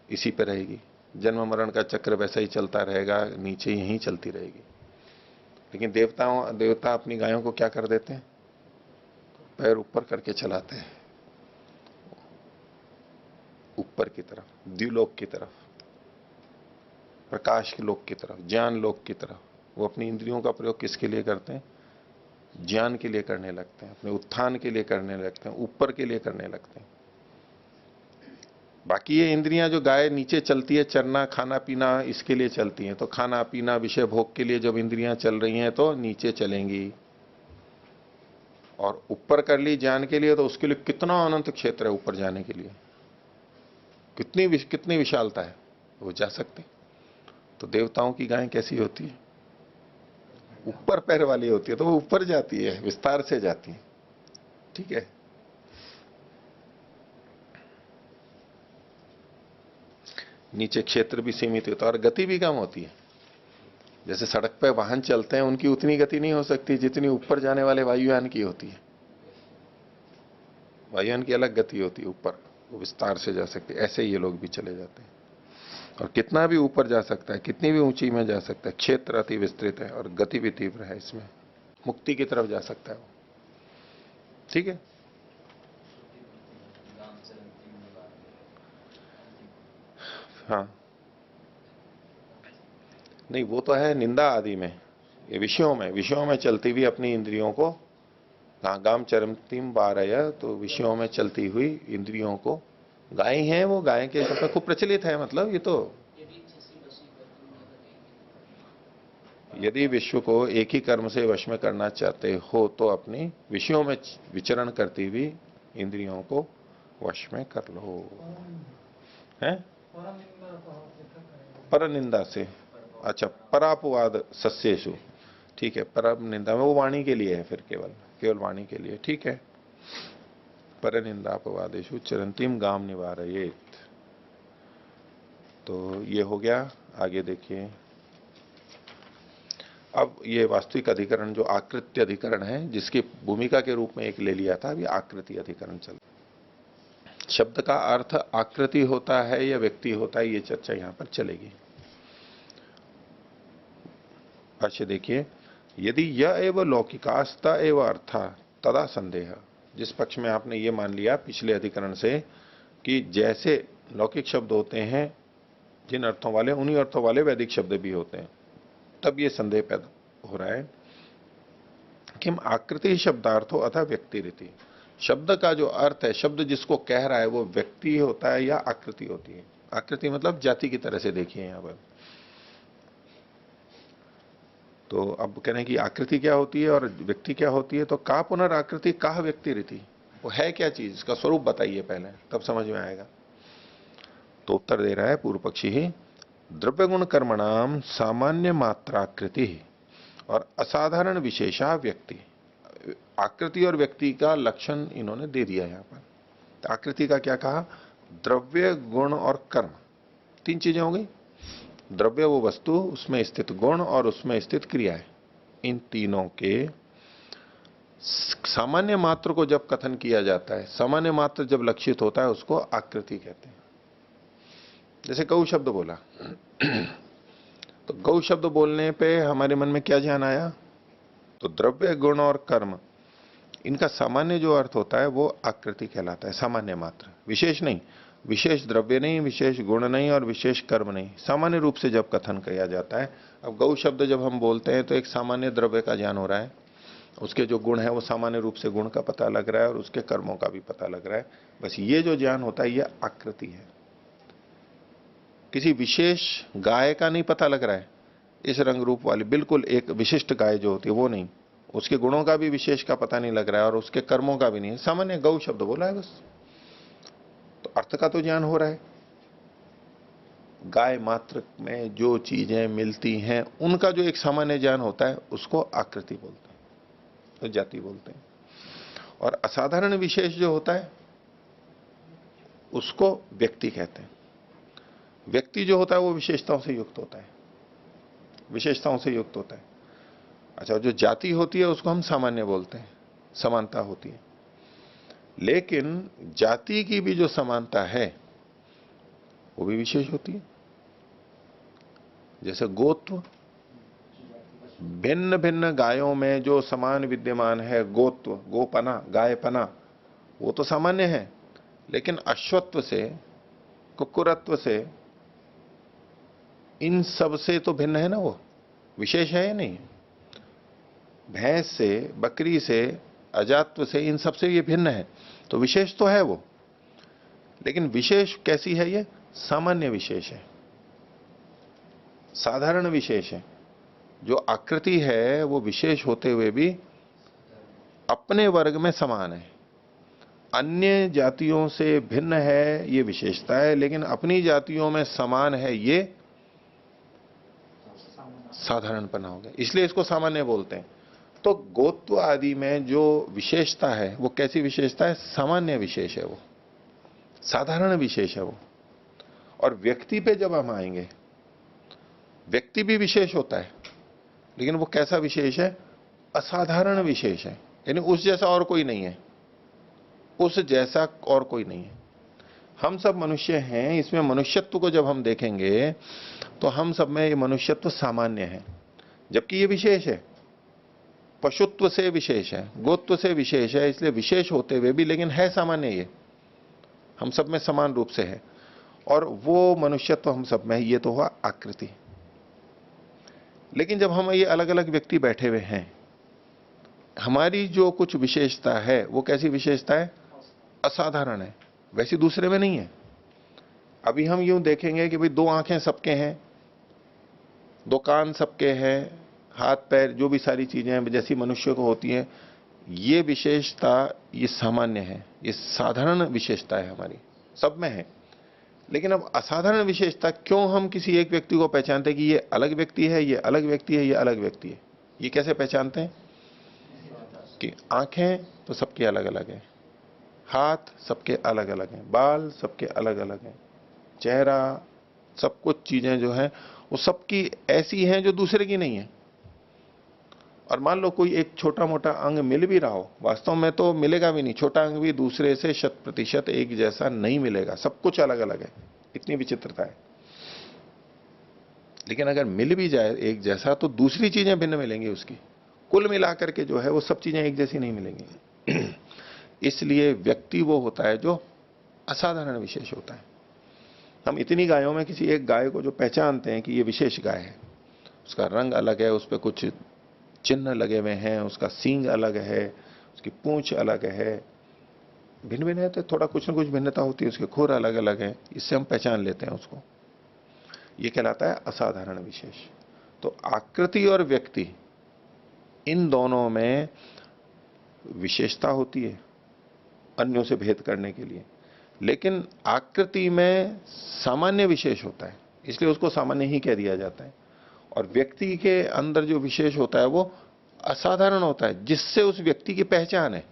इसी पे रहेगी। जन्म मरण का चक्र वैसा ही चलता रहेगा, नीचे यहीं चलती रहेगी। लेकिन देवता अपनी गायों को क्या कर देते हैं? पैर ऊपर करके चलाते हैं, ऊपर की तरफ, द्युलोक की तरफ, प्रकाश के लोक की तरफ, ज्ञान लोक की तरफ। वो अपनी इंद्रियों का प्रयोग किसके लिए करते हैं? ज्ञान के लिए करने लगते हैं, अपने उत्थान के लिए करने लगते हैं, ऊपर के लिए करने लगते हैं। बाकी ये इंद्रियां जो गाय नीचे चलती है, चरना खाना पीना इसके लिए चलती हैं, तो खाना पीना विषय भोग के लिए जब इंद्रियां चल रही हैं तो नीचे चलेंगी। और ऊपर कर ली ज्ञान के लिए, तो उसके लिए कितना अनंत क्षेत्र है ऊपर जाने के लिए, कितनी विशालता है, वो जा सकते। तो देवताओं की गाय कैसी होती है? ऊपर पैर वाली होती है, तो वो ऊपर जाती है, विस्तार से जाती है। ठीक है, नीचे क्षेत्र भी सीमित होता है, और गति भी कम होती है। जैसे सड़क पर वाहन चलते हैं, उनकी उतनी गति नहीं हो सकती जितनी ऊपर जाने वाले वायुयान की होती है। वायुयान की अलग गति होती है, ऊपर वो विस्तार से जा सकते, ऐसे ये लोग भी चले जाते हैं। और कितना भी ऊपर जा सकता है, कितनी भी ऊंची में जा सकता है, क्षेत्र अति विस्तृत है और गति भी तीव्र है, इसमें मुक्ति की तरफ जा सकता है वो। ठीक है, हाँ, नहीं वो तो है निंदा आदि में, ये विषयों में चलती हुई अपनी इंद्रियों को, गाम चरमतिम बारय, तो विषयों में चलती हुई इंद्रियों को, गाय हैं वो, गाय के शब्द खूब प्रचलित है, मतलब ये तो यदि विश्व को एक ही कर्म से वश में करना चाहते हो तो अपनी विषयों में विचरण करती हुई इंद्रियों को वश में कर लो। है पर निंदा से, अच्छा परापवाद सस्येषु, ठीक है, पर निंदा में वो वाणी के लिए है, फिर केवल वाणी के लिए, ठीक है। पर निंदापवादेशु चरंतीम गाम निवारयेत। तो ये हो गया। आगे देखिए, अब ये वास्तविक अधिकरण जो आकृत्य अधिकरण है, जिसकी भूमिका के रूप में एक ले लिया था, अभी आकृति अधिकरण चल। शब्द का अर्थ आकृति होता है या व्यक्ति होता है, ये चर्चा यहां पर चलेगी। भाष्य देखिए, यदि यह एव लौकिकास्ता एव अर्था तदा संदेह। जिस पक्ष में आपने ये मान लिया पिछले अधिकरण से कि जैसे लौकिक शब्द होते हैं जिन अर्थों वाले, उन्हीं अर्थों वाले वैदिक शब्द भी होते हैं, तब ये संदेह पैदा हो रहा है किम आकृति शब्दार्थो अथा व्यक्ति रीति। शब्द का जो अर्थ है, शब्द जिसको कह रहा है, वो व्यक्ति होता है या आकृति होती है। आकृति मतलब जाति की तरह से देखिए यहां पर। तो अब कहने की आकृति क्या होती है और व्यक्ति क्या होती है, तो का पुनर्आकृति का व्यक्ति रीति, वो है क्या चीज, इसका स्वरूप बताइए पहले, तब समझ में आएगा। तो उत्तर दे रहा है पूर्व पक्षी ही, द्रव्य गुण कर्मणाम सामान्य मात्राकृति और असाधारण विशेषा व्यक्ति। आकृति और व्यक्ति का लक्षण इन्होंने दे दिया यहां पर। तो आकृति का क्या कहा, द्रव्य गुण और कर्म, तीन चीजें हो गई। द्रव्य वो वस्तु, उसमें स्थित गुण और उसमें स्थित क्रिया है। इन तीनों के सामान्य मात्र को जब कथन किया जाता है, सामान्य मात्र जब लक्षित होता है, उसको आकृति कहते हैं। जैसे गौ शब्द बोला तो गौ शब्द बोलने पे हमारे मन में क्या ध्यान आया, तो द्रव्य गुण और कर्म, इनका सामान्य जो अर्थ होता है वो आकृति कहलाता है, सामान्य मात्र, विशेष नहीं। विशेष द्रव्य नहीं, विशेष गुण नहीं और विशेष कर्म नहीं, सामान्य रूप से जब कथन किया जाता है। अब गौ शब्द जब हम बोलते हैं तो एक सामान्य द्रव्य का ज्ञान हो रहा है, उसके जो गुण है वो सामान्य रूप से गुण का पता लग रहा है और उसके कर्मों का भी पता लग रहा है। बस ये जो ज्ञान होता है ये आकृति है। किसी विशेष गाय का नहीं पता लग रहा है, इस रंग रूप वाली बिल्कुल एक विशिष्ट गाय जो होती है वो नहीं, उसके गुणों का भी विशेष का पता नहीं लग रहा है और उसके कर्मों का भी नहीं, सामान्य गौ शब्द बोला है बस। तो अर्थ का तो ज्ञान हो रहा है। गाय मात्र में जो चीजें मिलती हैं उनका जो एक सामान्य ज्ञान होता है उसको आकृति बोलते हैं, तो जाति बोलते हैं। और असाधारण विशेष जो होता है उसको व्यक्ति कहते हैं। व्यक्ति जो होता है वो विशेषताओं से युक्त होता है, विशेषताओं से युक्त होता है। अच्छा, जो जाति होती है उसको हम सामान्य बोलते हैं, समानता होती है। लेकिन जाति की भी जो समानता है वो भी विशेष होती है। जैसे गोत्व, भिन्न भिन्न गायों में जो समान विद्यमान है, गोत्व, गोपना, गायपना, वो तो सामान्य है। लेकिन अश्वत्व से, कुक्कुरत्व से, इन सब से तो भिन्न है ना, वो विशेष है या नहीं। भैंस से, बकरी से, अजात्व से, इन सब से ये भिन्न है, तो विशेष तो है वो। लेकिन विशेष कैसी है, ये सामान्य विशेष है, साधारण विशेष है। जो आकृति है वो विशेष होते हुए भी अपने वर्ग में समान है, अन्य जातियों से भिन्न है, ये विशेषता है। लेकिन अपनी जातियों में समान है, ये साधारणपना हो गया, इसलिए इसको सामान्य बोलते हैं। तो गोत्व आदि में जो विशेषता है वो कैसी विशेषता है, सामान्य विशेष है, वो साधारण विशेष है वो। और व्यक्ति पे जब हम आएंगे, व्यक्ति भी विशेष होता है, लेकिन वो कैसा विशेष है, असाधारण विशेष है, यानी उस जैसा और कोई नहीं है, उस जैसा और कोई नहीं है। हम सब मनुष्य हैं, इसमें मनुष्यत्व को जब हम देखेंगे तो हम सब में ये मनुष्यत्व सामान्य है, जबकि ये विशेष है, पशुत्व से विशेष है, गोत्व से विशेष है, इसलिए विशेष होते हुए भी लेकिन है सामान्य, ये हम सब में समान रूप से है। और वो मनुष्यत्व हम सब में है, ये तो हुआ आकृति। लेकिन जब हम ये अलग अलग व्यक्ति बैठे हुए हैं, हमारी जो कुछ विशेषता है वो कैसी विशेषता है, असाधारण है, वैसी दूसरे में नहीं है। अभी हम यूं देखेंगे कि भाई दो आंखें सबके हैं, दो कान सबके हैं, हाथ पैर जो भी सारी चीजें हैं जैसी मनुष्य को होती हैं, ये विशेषता ये सामान्य है, ये साधारण विशेषता है हमारी, सब में है। लेकिन अब असाधारण विशेषता क्यों हम किसी एक व्यक्ति को पहचानते हैं कि ये अलग व्यक्ति है, ये अलग व्यक्ति है, ये अलग व्यक्ति है? ये कैसे पहचानते हैं? कि आंखें तो सबके अलग अलग हैं, हाथ सबके अलग अलग हैं, बाल सबके अलग अलग हैं, चेहरा, सब कुछ चीजें जो हैं वो सबकी ऐसी हैं जो दूसरे की नहीं है। और मान लो कोई एक छोटा मोटा अंग मिल भी रहा हो, वास्तव में तो मिलेगा भी नहीं, छोटा अंग भी दूसरे से 100% एक जैसा नहीं मिलेगा, सब कुछ अलग अलग है, इतनी विचित्रता है। लेकिन अगर मिल भी जाए एक जैसा तो दूसरी चीजें भिन्न मिलेंगी उसकी, कुल मिलाकर के जो है वो सब चीजें एक जैसी नहीं मिलेंगी। इसलिए व्यक्ति वो होता है जो असाधारण विशेष होता है। हम इतनी गायों में किसी एक गाय को जो पहचानते हैं कि ये विशेष गाय है, उसका रंग अलग है, उस पर कुछ चिन्ह लगे हुए हैं, उसका सींग अलग है, उसकी पूंछ अलग है, भिन्न भिन्न है, तो थोड़ा कुछ ना कुछ भिन्नता होती है, उसके खुर अलग अलग है, इससे हम पहचान लेते हैं उसको। ये कहलाता है असाधारण विशेष। तो आकृति और व्यक्ति इन दोनों में विशेषता होती है अन्यों से भेद करने के लिए, लेकिन आकृति में सामान्य विशेष होता है, इसलिए उसको सामान्य ही कह दिया जाता है। और व्यक्ति के अंदर जो विशेष होता है वो असाधारण होता है, जिससे उस व्यक्ति की पहचान है।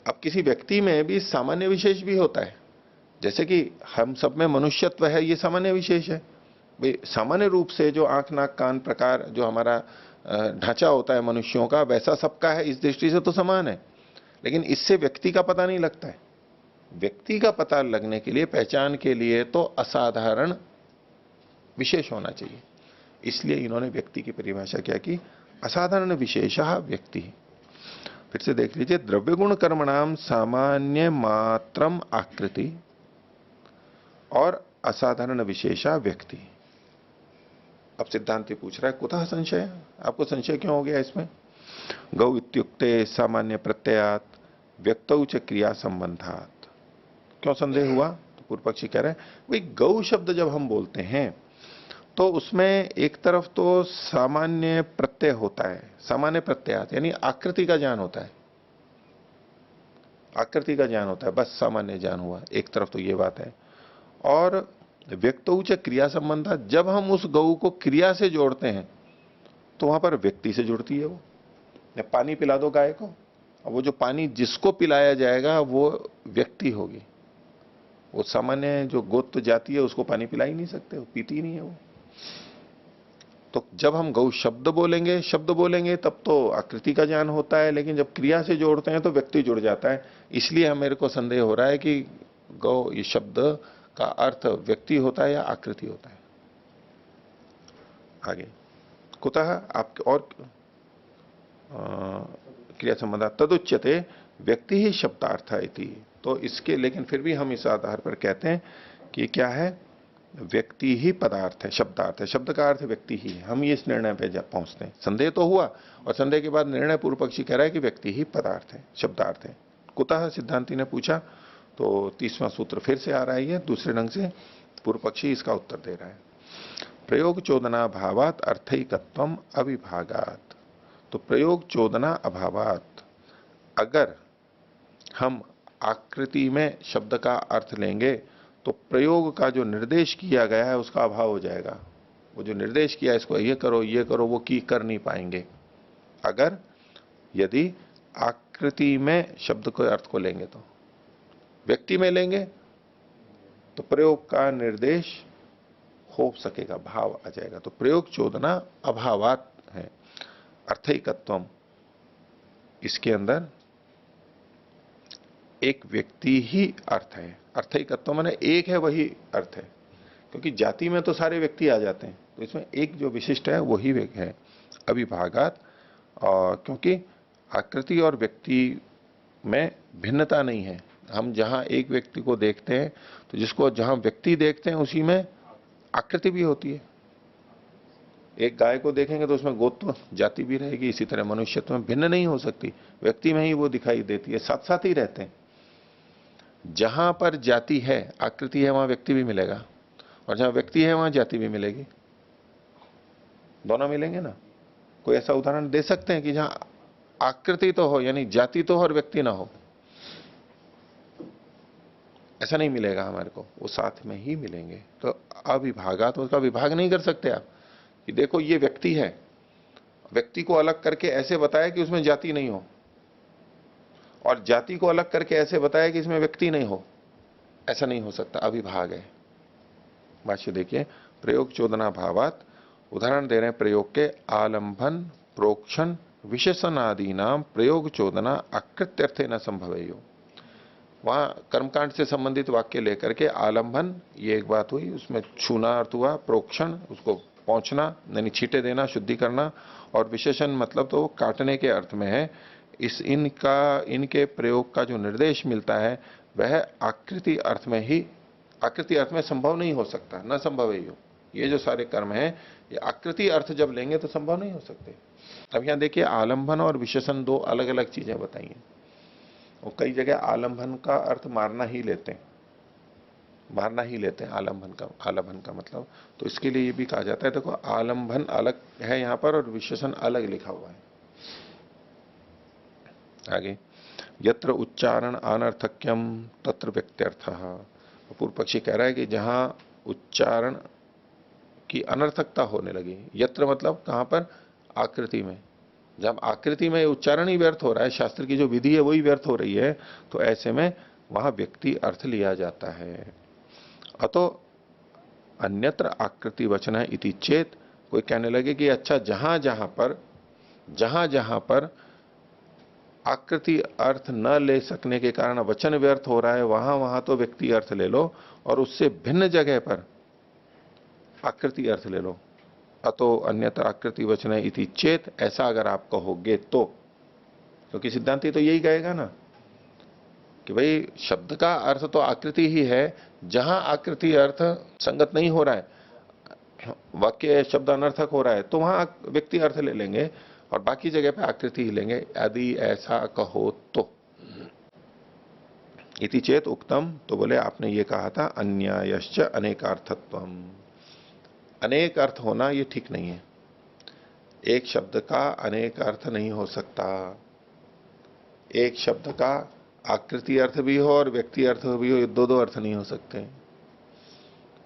अब किसी व्यक्ति में भी सामान्य विशेष भी होता है, जैसे कि हम सब में मनुष्यत्व है, ये सामान्य विशेष है भाई। सामान्य रूप से जो आंख नाक कान प्रकार जो हमारा ढांचा होता है मनुष्यों का, वैसा सबका है, इस दृष्टि से तो समान है। लेकिन इससे व्यक्ति का पता नहीं लगता है। व्यक्ति का पता लगने के लिए, पहचान के लिए तो असाधारण विशेष होना चाहिए। इसलिए इन्होंने व्यक्ति की परिभाषा क्या की? असाधारण विशेषः व्यक्ति। फिर से देख लीजिए, द्रव्य गुण कर्मणाम सामान्य मात्रम आकृति और असाधारण विशेषा व्यक्ति। अब सिद्धांति पूछ रहा है कुतः संशय, आपको संशय क्यों हो गया इसमें? गौ इत्युक्ते सामान्य प्रत्ययात व्यक्तौ च क्रिया संबंधात, क्यों संदेह हुआ? तो पूर्व पक्षी कह रहे हैं भाई गौ शब्द जब हम बोलते हैं तो उसमें एक तरफ तो सामान्य प्रत्यय होता है, सामान्य प्रत्ययात यानी आकृति का ज्ञान होता है, आकृति का ज्ञान होता है, बस सामान्य ज्ञान हुआ एक तरफ, तो ये बात है। और व्यक्तौ च क्रिया संबंधा, जब हम उस गौ को क्रिया से जोड़ते हैं तो वहां पर व्यक्ति से जुड़ती है वो। पानी पिला दो गाय को, और वो जो पानी जिसको पिलाया जाएगा वो व्यक्ति होगी। वो सामान्य जो गोत्र जाती है उसको पानी पिला ही नहीं सकते, वो पीती नहीं है वो। तो जब हम गौ शब्द बोलेंगे तब तो आकृति का ज्ञान होता है, लेकिन जब क्रिया से जोड़ते हैं तो व्यक्ति जुड़ जाता है। इसलिए मेरे को संदेह हो रहा है कि गौ ये शब्द का अर्थ व्यक्ति होता है या आकृति होता है। आगे कुतः आपके और क्रिया संबंध तदुच्यते व्यक्ति ही शब्दार्थ इति। तो इसके, लेकिन फिर भी हम इस आधार पर कहते हैं कि क्या है, व्यक्ति ही पदार्थ है, शब्दार्थ है, शब्द का अर्थ व्यक्ति ही है। हम ये इस निर्णय पे जब पहुंचते हैं, संदेह तो हुआ और संदेह के बाद निर्णय पूर्व पक्षी कह रहा है कि व्यक्ति ही पदार्थ है, शब्दार्थ है। कुतः सिद्धांति ने पूछा, तो 30वां सूत्र फिर से आ रहा है, दूसरे ढंग से पूर्व पक्षी इसका उत्तर दे रहा है। प्रयोग चोदना भावात अर्थैकत्वम अविभागात। तो प्रयोग चोदना अभावात, अगर हम आकृति में शब्द का अर्थ लेंगे तो प्रयोग का जो निर्देश किया गया है उसका अभाव हो जाएगा। वो जो निर्देश किया है इसको ये करो वो की कर नहीं पाएंगे अगर यदि आकृति में शब्द के अर्थ को लेंगे। तो व्यक्ति में लेंगे तो प्रयोग का निर्देश हो सकेगा, भाव आ जाएगा। तो प्रयोग चोदना अभावात है। अर्थैकत्वम, इसके अंदर एक व्यक्ति ही अर्थ है। अर्थैकत्व माने एक है वही अर्थ है, क्योंकि जाति में तो सारे व्यक्ति आ जाते हैं, तो इसमें एक जो विशिष्ट है वही है अविभागात। और क्योंकि आकृति और व्यक्ति में भिन्नता नहीं है। हम जहां एक व्यक्ति को देखते हैं तो जिसको जहां व्यक्ति देखते हैं उसी में आकृति भी होती है। एक गाय को देखेंगे तो उसमें गोत्र जाति भी रहेगी, इसी तरह मनुष्यत्व में भिन्न नहीं हो सकती, व्यक्ति में ही वो दिखाई देती है, साथ साथ ही रहते हैं। जहां पर जाति है, आकृति है, वहां व्यक्ति भी मिलेगा, और जहां व्यक्ति है वहां जाति भी मिलेगी, दोनों मिलेंगे ना। कोई ऐसा उदाहरण दे सकते हैं कि जहां आकृति तो हो, यानी जाति तो हो और व्यक्ति ना हो? ऐसा नहीं मिलेगा हमारे को, वो साथ में ही मिलेंगे। तो अविभागा, तो उसका विभाग नहीं कर सकते आप कि देखो ये व्यक्ति है, व्यक्ति को अलग करके ऐसे बताया कि उसमें जाति नहीं हो, और जाति को अलग करके ऐसे बताया कि इसमें व्यक्ति नहीं हो। ऐसा नहीं हो सकता, अविभाग है। भाष्य देखिए, प्रयोग चोदना भावात, उदाहरण दे रहे हैं प्रयोग के, आलंबन प्रोक्षण विशेषण आदि नाम प्रयोग चोदना अकृत्यर्थे न संभवेयो। वहां कर्मकांड से संबंधित वाक्य लेकर के आलंबन, ये एक बात हुई, उसमें छूना अर्थ हुआ, प्रोक्षण उसको पहुंचना यानी छींटे देना, शुद्धि करना, और विशेषण मतलब तो काटने के अर्थ में है। इनके प्रयोग का जो निर्देश मिलता है वह आकृति अर्थ में ही, आकृति अर्थ में संभव नहीं हो सकता, न संभव है। ये जो सारे कर्म हैं ये आकृति अर्थ जब लेंगे तो संभव नहीं हो सकते। अब यहां देखिए, आलंबन और विशेषण दो अलग अलग चीजें बताई हैं। और कई जगह आलंबन का अर्थ मारना ही लेते हैं, मारना ही लेते हैं आलंबन का मतलब। तो इसके लिए ये भी कहा जाता है, देखो आलंबन अलग है यहां पर और विशेषण अलग लिखा हुआ है। आगे, यत्र उच्चारण अनर्थक्यम तत्र व्यक्त्यर्थः। पूर्व पक्षी कह रहा है कि जहां उच्चारण की अनर्थकता होने लगी, यत्र मतलब कहां पर? आकृति में। जब आकृति में उच्चारण ही व्यर्थ हो रहा है, शास्त्र की जो विधि है वही व्यर्थ हो रही है, तो ऐसे में वहां व्यक्ति अर्थ लिया जाता है। अतो अन्यत्र आकृति वचन है इति चेत, कोई कहने लगे कि अच्छा जहां जहां पर आकृति अर्थ न ले सकने के कारण वचन व्यर्थ हो रहा है, वहां वहां तो व्यक्ति अर्थ ले लो, और उससे भिन्न जगह पर आकृति अर्थ ले लो। अतो अन्यत्र आकृति वचन इति चेत, ऐसा अगर आप कहोगे तो, क्योंकि सिद्धांति तो यही कहेगा ना कि भाई शब्द का अर्थ तो आकृति ही है, जहां आकृति अर्थ संगत नहीं हो रहा है, वाक्य शब्द अनर्थक हो रहा है, तो वहां व्यक्ति अर्थ ले लेंगे और बाकी जगह पे आकृति ही लेंगे, यदि ऐसा कहो तो। इति चेत उक्तम, तो बोले आपने ये कहा था, अन्यायश्च अनेकार्थत्वम, अनेक अर्थ होना ये ठीक नहीं है। एक शब्द का अनेक अर्थ नहीं हो सकता। एक शब्द का आकृति अर्थ भी हो और व्यक्ति अर्थ भी हो, ये दो दो अर्थ नहीं हो सकते।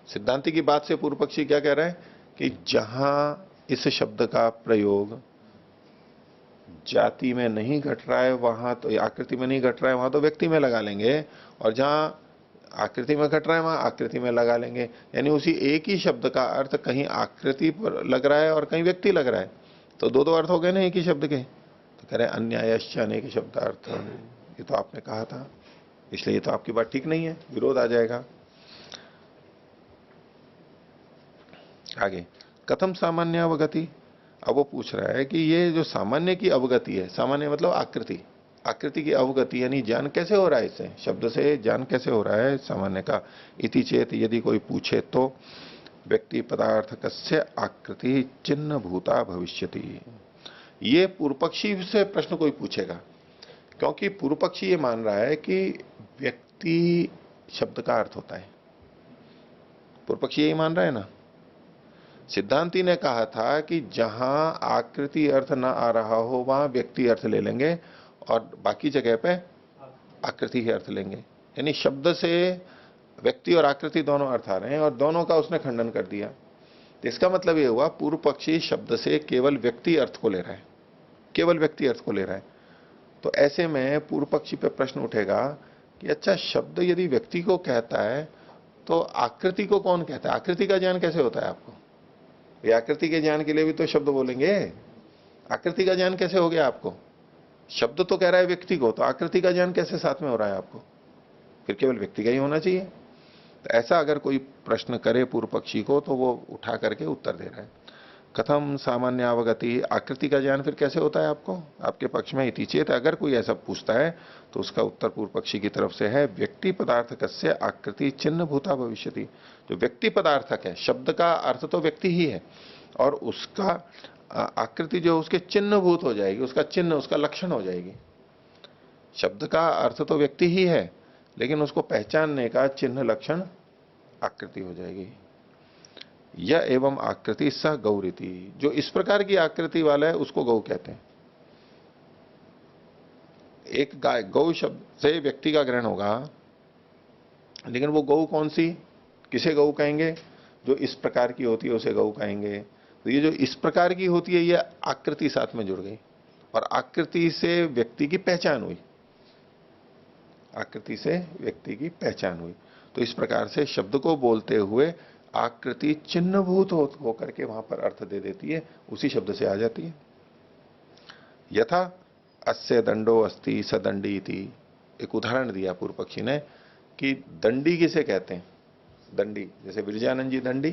सिद्धांति की बात से पूर्व पक्षी क्या कह रहा है कि जहां इस शब्द का प्रयोग जाति में नहीं घट रहा है, वहां तो आकृति में नहीं घट रहा है, वहां तो व्यक्ति में लगा लेंगे, और जहां आकृति में घट रहा है वहां आकृति में लगा लेंगे। यानी उसी एक ही शब्द का अर्थ कहीं आकृति पर लग रहा है और कहीं व्यक्ति लग रहा है, तो दो दो अर्थ हो गए ना एक ही शब्द के। तो कह रहे अन्यायश्च अनेक शब्द अर्थ, ये तो आपने कहा था, इसलिए तो आपकी बात ठीक नहीं है, विरोध आ जाएगा। आगे, कथम सामान्य अवगति। अब वो पूछ रहा है कि ये जो सामान्य की अवगति है, सामान्य मतलब आकृति, आकृति की अवगति यानी ज्ञान कैसे हो रहा है, इससे शब्द से ज्ञान कैसे हो रहा है सामान्य का। इति चेत, यदि कोई पूछे तो, व्यक्ति पदार्थ कस्य आकृति चिन्ह भूता भविष्यति। ये पूर्व पक्षी से प्रश्न कोई पूछेगा, क्योंकि पूर्व पक्षी ये मान रहा है कि व्यक्ति शब्द का अर्थ होता है। पूर्व पक्षी यही मान रहा है ना। सिद्धांति ने कहा था कि जहां आकृति अर्थ ना आ रहा हो वहां व्यक्ति अर्थ ले लेंगे और बाकी जगह पे आकृति ही अर्थ लेंगे। यानी शब्द से व्यक्ति और आकृति दोनों अर्थ आ रहे हैं और दोनों का उसने खंडन कर दिया। तो इसका मतलब यह हुआ पूर्व पक्षी शब्द से केवल व्यक्ति अर्थ को ले रहा है, केवल व्यक्ति अर्थ को ले रहा है। तो ऐसे में पूर्व पक्षी पे प्रश्न उठेगा कि अच्छा शब्द यदि व्यक्ति को कहता है तो आकृति को कौन कहता है? आकृति का ज्ञान कैसे होता है आपको? ये आकृति के ज्ञान के लिए भी तो शब्द बोलेंगे, आकृति का ज्ञान कैसे हो गया आपको? शब्द तो कह रहा है व्यक्ति को, तो आकृति का ज्ञान कैसे साथ में हो रहा है आपको? फिर केवल व्यक्ति का ही होना चाहिए। तो ऐसा अगर कोई प्रश्न करे पूर्व पक्षी को तो वो उठा करके उत्तर दे रहा है। कथम सामान्य अवगति, आकृति का ज्ञान फिर कैसे होता है आपको, आपके पक्ष में। इति चेत, अगर कोई ऐसा पूछता है तो उसका उत्तर पूर्व पक्षी की तरफ से है, व्यक्ति पदार्थक से आकृति चिन्ह भूता भविष्यति। जो व्यक्ति पदार्थक है, शब्द का अर्थ तो व्यक्ति ही है और उसका आकृति जो उसके चिन्ह भूत हो जाएगी, उसका चिन्ह, उसका लक्षण हो जाएगी। शब्द का अर्थ तो व्यक्ति ही है लेकिन उसको पहचानने का चिन्ह लक्षण आकृति हो जाएगी। यह एवं आकृति स गौरीति, जो इस प्रकार की आकृति वाला है उसको गौ कहते हैं। एक गाय, गौ शब्द से व्यक्ति का ग्रहण होगा, लेकिन वो गौ कौन सी, किसे गौ कहेंगे? जो इस प्रकार की होती है उसे गौ कहेंगे। तो ये जो इस प्रकार की होती है ये आकृति साथ में जुड़ गई, और आकृति से व्यक्ति की पहचान हुई, आकृति से व्यक्ति की पहचान हुई। तो इस प्रकार से शब्द को बोलते हुए आकृति चिन्हभूत होकर के वहां पर अर्थ दे देती है, उसी शब्द से आ जाती है। यथा अस्य दंडो अस्ति स दंडी इति, एक उदाहरण दिया पूर्व पक्षी ने कि दंडी किसे कहते हैं? दंडी, जैसे विरजानंद जी दंडी,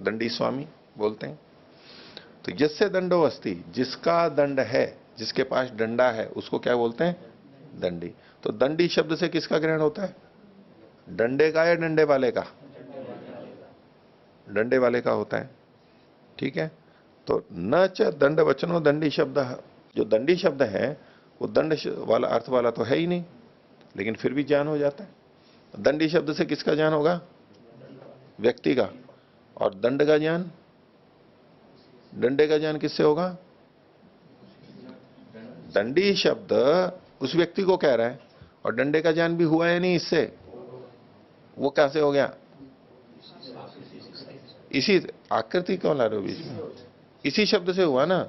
दंडी स्वामी बोलते हैं। तो यस्य दंडो अस्ति, जिसका दंड है, जिसके पास डंडा है, उसको क्या बोलते हैं? दंडी। तो दंडी शब्द से किसका ग्रहण होता है? डंडे का या डंडे वाले का? डंडे वाले का होता है। ठीक है। तो न च दंड वचनो दंडी शब्द, जो दंडी शब्द है वो दंड वाला अर्थ वाला तो है ही नहीं, लेकिन फिर भी ज्ञान हो जाता है। दंडी शब्द से किसका ज्ञान होगा? व्यक्ति का। और दंड का ज्ञान, डंडे का ज्ञान किससे होगा? दंडी शब्द उस व्यक्ति को कह रहा है, और डंडे का ज्ञान भी हुआ है नहीं इससे, वो कैसे हो गया? इसी आकृति क्यों ला रहे हो बीच में? इसी शब्द से हुआ ना,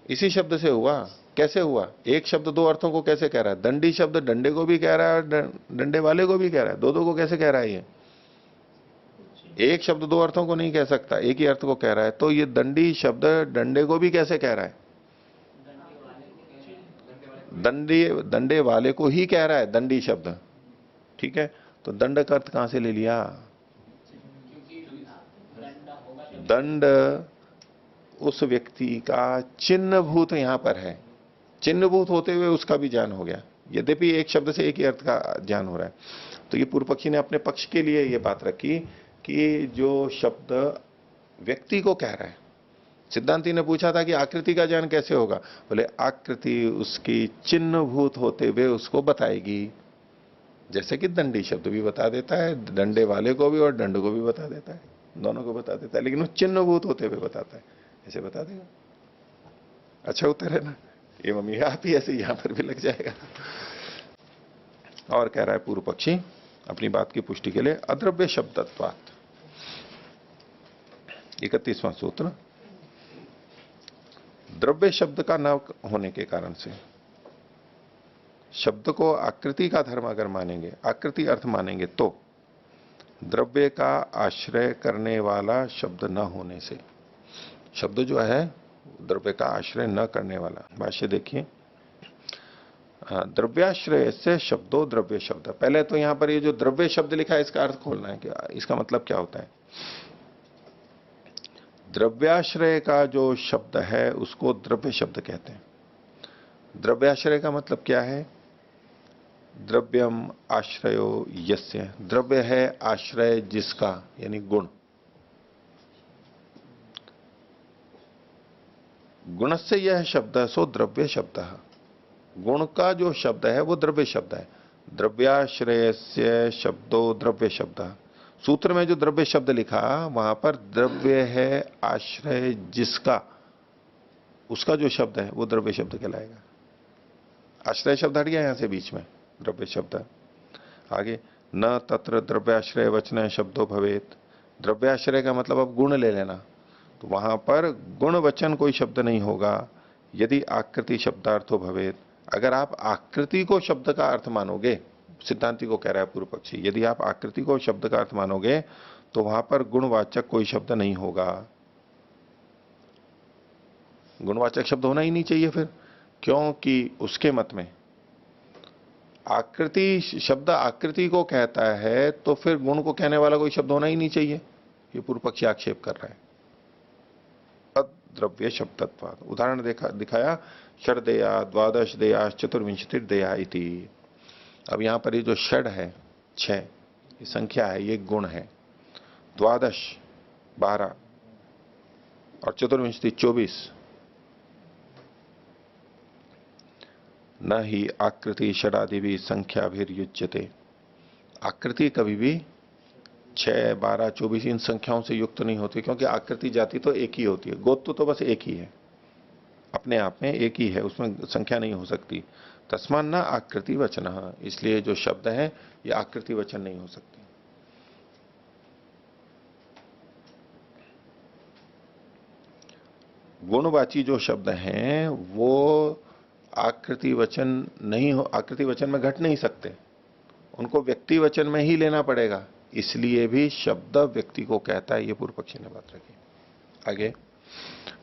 इसी शब्द से हुआ। कैसे हुआ? एक शब्द दो अर्थों को कैसे कह रहा है? दंडी शब्द डंडे को भी कह रहा है और डंडे वाले को भी कह रहा है, दो दो को कैसे कह रहा है? ये एक शब्द दो अर्थों को नहीं कह सकता, एक ही अर्थ को कह रहा है। तो ये दंडी शब्द डंडे को भी कैसे कह रहा है? दंडे वाले को ही कह रहा है दंडी शब्द। ठीक है। तो दंड का अर्थ कहां से ले लिया? दंड उस व्यक्ति का चिन्हभूत यहां पर है, चिन्हभूत होते हुए उसका भी ज्ञान हो गया, यद्यपि एक शब्द से एक ही अर्थ का ज्ञान हो रहा है। तो ये पूर्व पक्षी ने अपने पक्ष के लिए ये बात रखी कि जो शब्द व्यक्ति को कह रहा है, सिद्धांति ने पूछा था कि आकृति का ज्ञान कैसे होगा? बोले आकृति उसकी चिन्हभूत होते हुए उसको बताएगी, जैसे कि दंडी शब्द भी बता देता है, डंडे वाले को भी और दंड को भी बता देता है, दोनों को बता देता है, लेकिन वो चिन्हभूत होते हुए बताता है, ऐसे बता देगा। अच्छा उत्तर है ना? ये मम्मी आप ही ऐसे यहां पर भी लग जाएगा। और कह रहा है पूर्व पक्षी अपनी बात की पुष्टि के लिए, अद्रव्य शब्दत्वात्, 31वां सूत्र, द्रव्य शब्द का न होने के कारण से, शब्द को आकृति का धर्म अगर मानेंगे, आकृति अर्थ मानेंगे, तो द्रव्य का आश्रय करने वाला शब्द न होने से, शब्द जो है द्रव्य का आश्रय न करने वाला। भाष्य देखिए, द्रव्याश्रय से शब्दों द्रव्य शब्द। पहले तो यहां पर ये जो द्रव्य शब्द लिखा है इसका अर्थ खोलना है कि इसका मतलब क्या होता है। द्रव्याश्रय का जो शब्द है उसको द्रव्य शब्द कहते हैं। द्रव्याश्रय का मतलब क्या है? द्रव्यम आश्रयो यस्य, द्रव्य है आश्रय जिसका, यानी गुण। गुणस्य यह शब्द सो द्रव्य शब्द, गुण का जो शब्द है वो द्रव्य शब्द है। द्रव्याश्रयस्य शब्दो द्रव्य शब्द, सूत्र में जो द्रव्य शब्द लिखा वहां पर द्रव्य है आश्रय जिसका, उसका जो शब्द है वो द्रव्य शब्द कहलाएगा। आश्रय शब्द हट गया यहां से बीच में, द्रव्य शब्द। आगे, न तत्र द्रव्याश्रय वचन शब्दों भवेत, द्रव्याश्रय का मतलब अब गुण ले लेना, तो वहां पर गुण वचन कोई शब्द नहीं होगा। यदि आकृति शब्दार्थो भवेत, अगर आप आकृति को शब्द का अर्थ मानोगे, सिद्धांति को कह रहा है पूर्व पक्षी, यदि आप आकृति को शब्द का अर्थ मानोगे तो वहां पर गुणवाचक कोई शब्द नहीं होगा। गुणवाचक शब्द होना ही नहीं चाहिए फिर, क्योंकि उसके मत में आकृति शब्द आकृति को कहता है तो फिर गुण को कहने वाला कोई शब्द होना ही नहीं चाहिए। ये पूर्व पक्षी आक्षेप कर रहा है। द्रव्य शब्दत्वात्, उदाहरण दिखाया, षड्देया द्वादश देया चतुर्विंशतिर्देया इति। अब यहां पर ये जो षड है 6, ये संख्या है, ये गुण है। द्वादश 12 और चतुर्विंशति 24। न ही आकृति षडादि भी संख्या भी युज्यते, आकृति कभी भी 6, 12, 24 इन संख्याओं से युक्त नहीं होती, क्योंकि आकृति जाति तो एक ही होती है, गोत्र तो बस एक ही है, अपने आप में एक ही है, उसमें संख्या नहीं हो सकती। तस्मान् न आकृति वचन, इसलिए जो शब्द है ये आकृति वचन नहीं हो सकती। गुणवाची जो शब्द हैं वो आकृति वचन नहीं हो, आकृति वचन में घट नहीं सकते, उनको व्यक्ति वचन में ही लेना पड़ेगा, इसलिए भी शब्द व्यक्ति को कहता है, ये पूर्व पक्षी ने बात रखी। आगे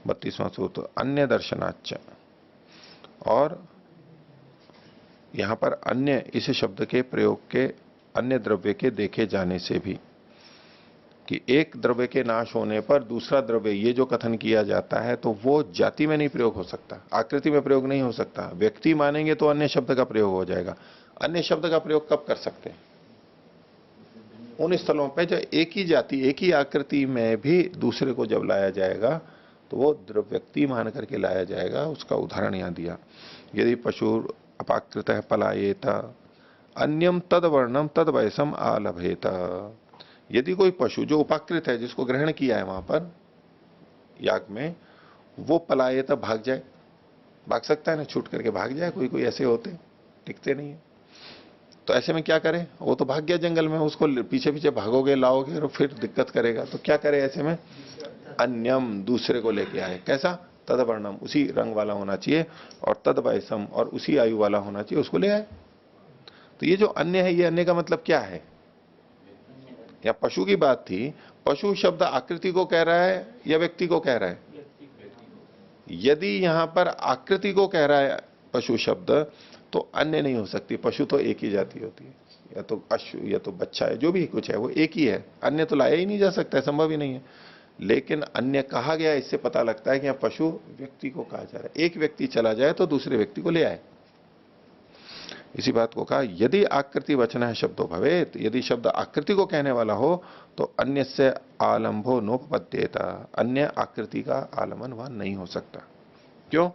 32वां सूत्र, अन्य दर्शनाच, और यहां पर अन्य इस शब्द के प्रयोग के अन्य द्रव्य के देखे जाने से भी, कि एक द्रव्य के नाश होने पर दूसरा द्रव्य, ये जो कथन किया जाता है तो वो जाति में नहीं प्रयोग हो सकता, आकृति में प्रयोग नहीं हो सकता। व्यक्ति मानेंगे तो अन्य शब्द का प्रयोग हो जाएगा। अन्य शब्द का प्रयोग कब कर सकते हैं? उन स्थलों पे जो एक ही जाति एक ही आकृति में भी दूसरे को जब लाया जाएगा तो वो व्यक्ति मान करके लाया जाएगा। उसका उदाहरण यहां दिया, यदि पशु अपाकृत पलायेत अन्यम तद वर्णम तद वयसम आलभेत, यदि कोई पशु जो उपाकृत है, जिसको ग्रहण किया है वहां पर याग में, वो पलायेत भाग जाए, भाग सकता है ना, छूट करके भाग जाए, कोई कोई ऐसे होते टिकते नहीं है, तो ऐसे में क्या करें? वो तो भाग गया जंगल में, उसको पीछे पीछे भागोगे लाओगे और फिर दिक्कत करेगा, तो क्या करे ऐसे में? अन्यम, दूसरे को लेके आए। कैसा? तद वर्णम, उसी रंग वाला होना चाहिए, और तद वयसम, और उसी आयु वाला होना चाहिए, उसको ले आए। तो ये जो अन्य है, ये अन्य का मतलब क्या है? या पशु की बात थी, पशु शब्द आकृति को कह रहा है या व्यक्ति को कह रहा है? यदि यहां पर आकृति को कह रहा है पशु शब्द, तो अन्य नहीं हो सकती। पशु तो एक ही जाति होती है, या तो अश्व या तो बच्चा है, जो भी कुछ है वो एक ही है, अन्य तो लाया ही नहीं जा सकता है, संभव ही नहीं है। लेकिन अन्य कहा गया, इससे पता लगता है कि यहां पशु व्यक्ति को कहा जा रहा है। एक व्यक्ति चला जाए तो दूसरे व्यक्ति को ले आए, इसी बात को कहा यदि आकृति वचन है शब्दों भवेत, यदि शब्द आकृति को कहने वाला हो तो अन्य से आलंभो नोपपद्येत, अन्य आकृति का आलम्बन वहां नहीं हो सकता। क्यों?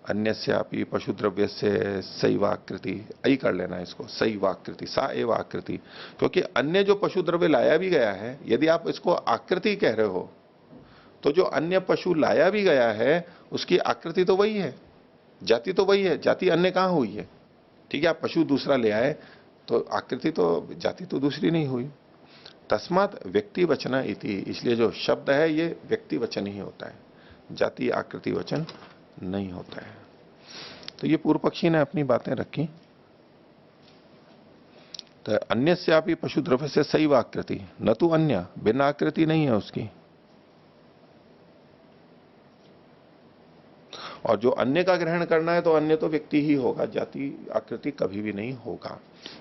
अन्य से आपी पशु द्रव्य से सैवाकृति, ऐ कर लेना इसको, सैवाकृति, सा एव आकृति, क्योंकि अन्य जो पशु द्रव्य लाया भी गया है, यदि आप इसको आकृति कह रहे हो तो जो अन्य पशु लाया भी गया है उसकी आकृति तो वही है, जाति तो वही है, जाति अन्य कहां हुई है? ठीक है, आप पशु दूसरा ले आए तो आकृति तो, जाति तो दूसरी नहीं हुई। तस्मात व्यक्ति वचन इति, इसलिए जो शब्द है ये व्यक्ति वचन ही होता है, जाति आकृति वचन नहीं होता है। तो ये पूर्व पक्षी ने अपनी बातें रखी। तो अन्य से आप पशु द्रव्य से सही आकृति, न तो अन्य, बिना आकृति नहीं है उसकी। और जो अन्य का ग्रहण करना है तो अन्य तो व्यक्ति ही होगा, जाति आकृति कभी भी नहीं होगा।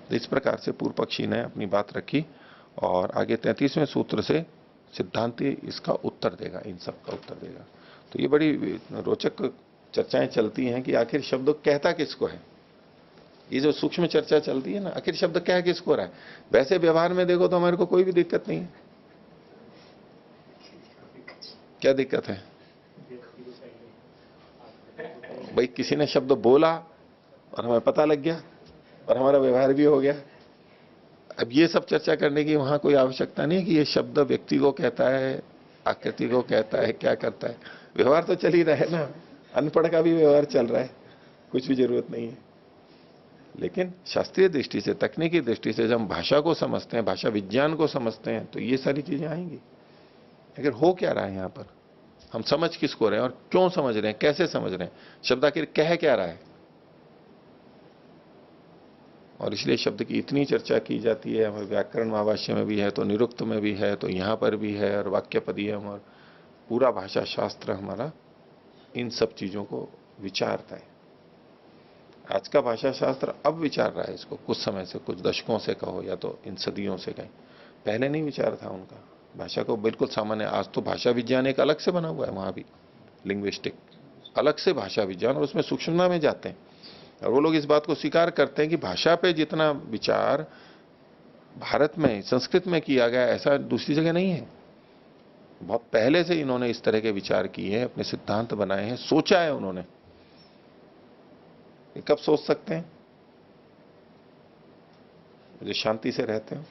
तो इस प्रकार से पूर्व पक्षी ने अपनी बात रखी, और आगे 33वें सूत्र से सिद्धांति इसका उत्तर देगा, इन सब का उत्तर देगा। तो ये बड़ी रोचक चर्चाएं चलती हैं कि आखिर शब्द कहता किसको है। ये जो सूक्ष्म चर्चा चलती है ना, आखिर शब्द कह किसको रहा है। वैसे व्यवहार में देखो तो हमारे को कोई भी दिक्कत नहीं है। क्या दिक्कत है भाई? किसी ने शब्द बोला और हमें पता लग गया और हमारा व्यवहार भी हो गया। अब ये सब चर्चा करने की वहां कोई आवश्यकता नहीं कि ये शब्द व्यक्ति को कहता है, आकृति को कहता है, क्या करता है। व्यवहार तो चल ही रहा है ना, अनपढ़ का भी व्यवहार चल रहा है, कुछ भी जरूरत नहीं है। लेकिन शास्त्रीय दृष्टि से, तकनीकी दृष्टि से जब हम भाषा को समझते हैं, भाषा विज्ञान को समझते हैं, तो ये सारी चीजें आएंगी। अगर हो क्या रहा है यहां पर, हम समझ किसको रहे हैं और क्यों समझ रहे हैं, कैसे समझ रहे हैं, शब्द आखिर कह क्या रहा है। और इसलिए शब्द की इतनी चर्चा की जाती है। हमारे व्याकरण महाभाष्य में भी है, तो निरुक्त में भी है, तो यहां पर भी है, और वाक्यपदीयम और पूरा भाषा शास्त्र हमारा इन सब चीजों को विचारता है। आज का भाषा शास्त्र अब विचार रहा है इसको, कुछ समय से, कुछ दशकों से कहो या तो इन सदियों से कहीं, पहले नहीं विचार था उनका भाषा को बिल्कुल सामान्य। आज तो भाषा विज्ञान एक अलग से बना हुआ है, वहां भी लिंग्विस्टिक अलग से भाषा विज्ञान, और उसमें सूक्ष्मता में जाते हैं। और वो लोग इस बात को स्वीकार करते हैं कि भाषा पे जितना विचार भारत में संस्कृत में किया गया ऐसा दूसरी जगह नहीं है। बहुत पहले से इन्होंने इस तरह के विचार किए हैं, अपने सिद्धांत बनाए हैं, सोचा है उन्होंने। ये कब सोच सकते हैं? जो शांति से रहते हो।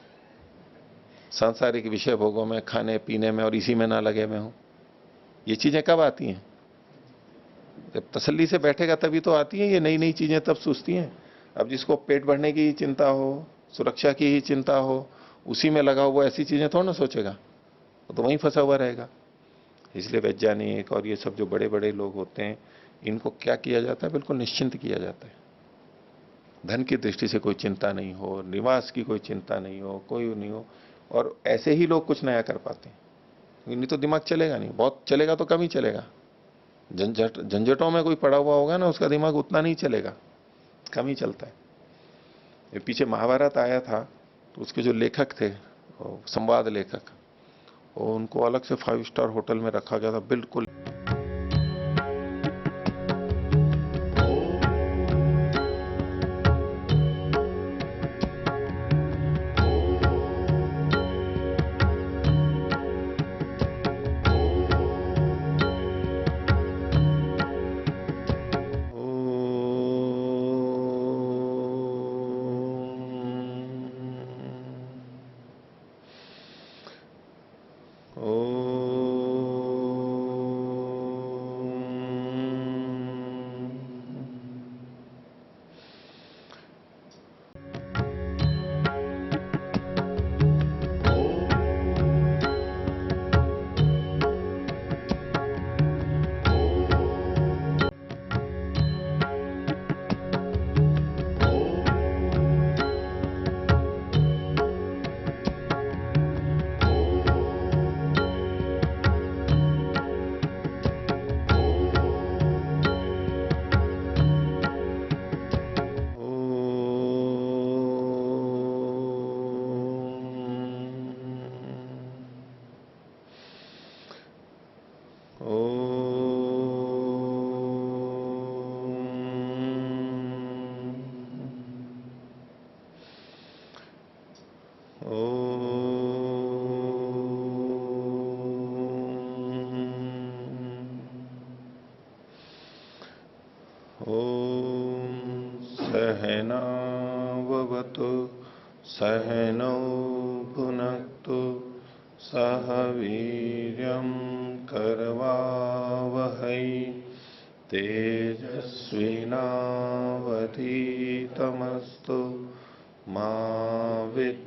सांसारिक विषय भोगों में, खाने पीने में और इसी में ना लगे मैं हूं। ये चीजें कब आती हैं? जब तसल्ली से बैठेगा तभी तो आती हैं ये नई नई चीजें, तब सूझती हैं। अब जिसको पेट भरने की ही चिंता हो, सुरक्षा की ही चिंता हो, उसी में लगा हुआ ऐसी चीजें थोड़ा ना सोचेगा, वो तो वहीं फंसा हुआ रहेगा। इसलिए वैज्ञानिक और ये सब जो बड़े बड़े लोग होते हैं, इनको क्या किया जाता है? बिल्कुल निश्चिंत किया जाता है। धन की दृष्टि से कोई चिंता नहीं हो, निवास की कोई चिंता नहीं हो, कोई नहीं हो। और ऐसे ही लोग कुछ नया कर पाते हैं, नहीं तो दिमाग चलेगा नहीं, बहुत चलेगा तो कम ही चलेगा। झंझटों में कोई पड़ा हुआ होगा ना, उसका दिमाग उतना नहीं चलेगा, कम ही चलता है। ये पीछे महाभारत आया था, तो उसके जो लेखक थे, संवाद लेखक, उनको अलग से 5 स्टार होटल में रखा गया था, बिल्कुल। सहनाववतु सहनौ भुनक्तु सह वीर्यं करवावहै तेजस्विनावधीतमस्तु मा विद्विषावहै।